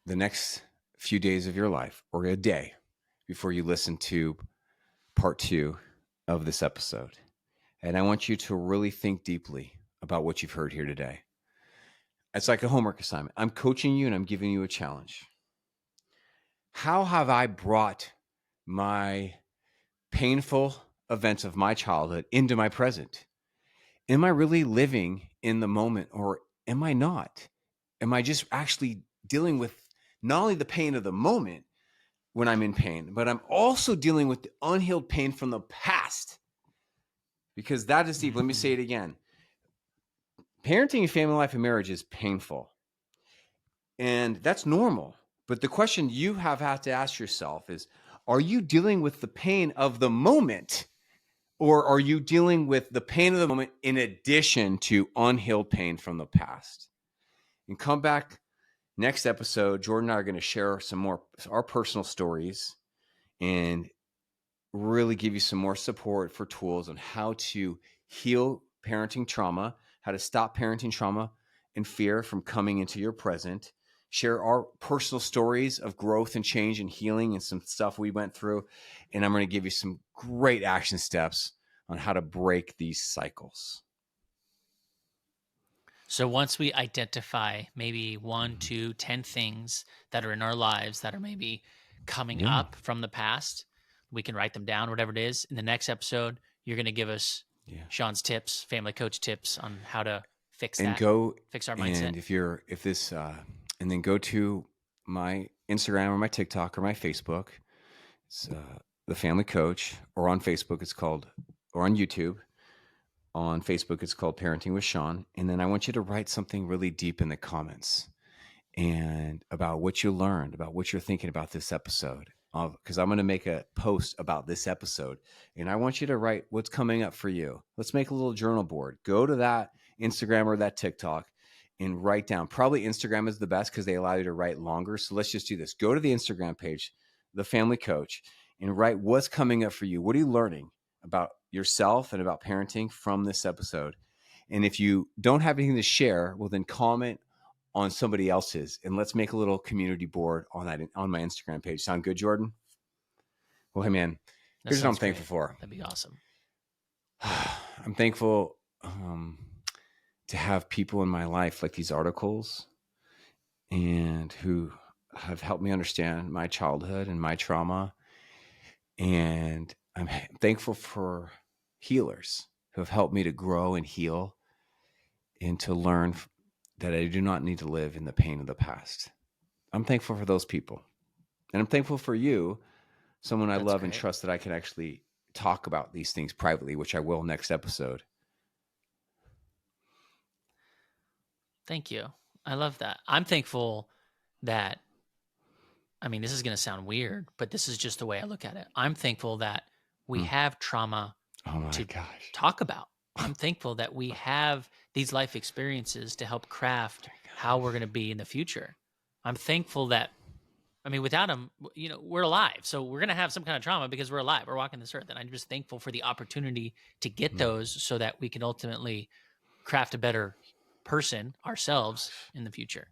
Speaker 1: the next few days of your life or a day before you listen to part 2 of this episode. And I want you to really think deeply about what you've heard here today. It's like a homework assignment. I'm coaching you and I'm giving you a challenge. How have I brought my painful events of my childhood into my present? Am I really living in the moment or am I not? Am I just actually dealing with not only the pain of the moment when I'm in pain, but I'm also dealing with the unhealed pain from the past? Because that is deep. Let me
Speaker 2: Mm-hmm.
Speaker 1: say it again. parenting in family life and marriage is painful. And that's normal. But the question you have had to ask yourself is, are you dealing with the pain of the moment, or are you dealing with the pain of the moment in addition to unhealed pain from the past? And come back next episode. Jordan and I are going to share some more our personal stories and really give you some more support for tools on how to heal parenting trauma, how to stop parenting trauma and fear from coming into your present, share our personal stories of growth and change and healing and some stuff we went through. And I'm going to give you some great action steps on how to break these cycles.
Speaker 2: So once we identify maybe 1, 2, 10 things that are in our lives that are maybe coming
Speaker 1: Yeah.
Speaker 2: up from the past, we can write them down, whatever it is. In the next episode, you're going to give us
Speaker 1: Yeah.
Speaker 2: Sean's tips, family coach tips on how to fix
Speaker 1: And
Speaker 2: that,
Speaker 1: go,
Speaker 2: fix our mindset.
Speaker 1: and if this, and then go to my Instagram or my TikTok or my Facebook. It's the Family Coach, or on Facebook, it's called, or on YouTube. On Facebook, it's called Parenting with Sean. And then I want you to write something really deep in the comments and about what you learned, about what you're thinking about this episode. Because I'm going to make a post about this episode, and I want you to write what's coming up for you. Let's make a little journal board. Go to that Instagram or that TikTok and write down. Probably Instagram is the best because they allow you to write longer. So let's just do this. Go to the Instagram page, The Family Coach, and write what's coming up for you. What are you learning about yourself and about parenting from this episode? And if you don't have anything to share, well, then comment on somebody else's, and let's make a little community board on that, on my Instagram page. Sound good, Jordan? Well, hey man,
Speaker 2: That
Speaker 1: here's what I'm
Speaker 2: sounds
Speaker 1: thankful
Speaker 2: great.
Speaker 1: for.
Speaker 2: That'd be awesome.
Speaker 1: I'm thankful to have people in my life like these articles, and who have helped me understand my childhood and my trauma. And I'm thankful for healers who have helped me to grow and heal and to learn that I do not need to live in the pain of the past. I'm thankful for those people. And I'm thankful for you, someone I
Speaker 2: That's
Speaker 1: love and
Speaker 2: great.
Speaker 1: trust, that I can actually talk about these things privately, which I will next episode.
Speaker 2: Thank you. I love that. I'm thankful that, I mean, this is going to sound weird, but this is just the way I look at it. I'm thankful that we
Speaker 1: Hmm.
Speaker 2: have trauma
Speaker 1: Oh my
Speaker 2: to
Speaker 1: gosh.
Speaker 2: talk about. I'm thankful that we have these life experiences to help craft how we're going to be in the future. I'm thankful that, I mean, without them, we're alive. So we're going to have some kind of trauma because we're alive. We're walking this earth. And I'm just thankful for the opportunity to get
Speaker 1: Hmm.
Speaker 2: those so that we can ultimately craft a better person ourselves in the future.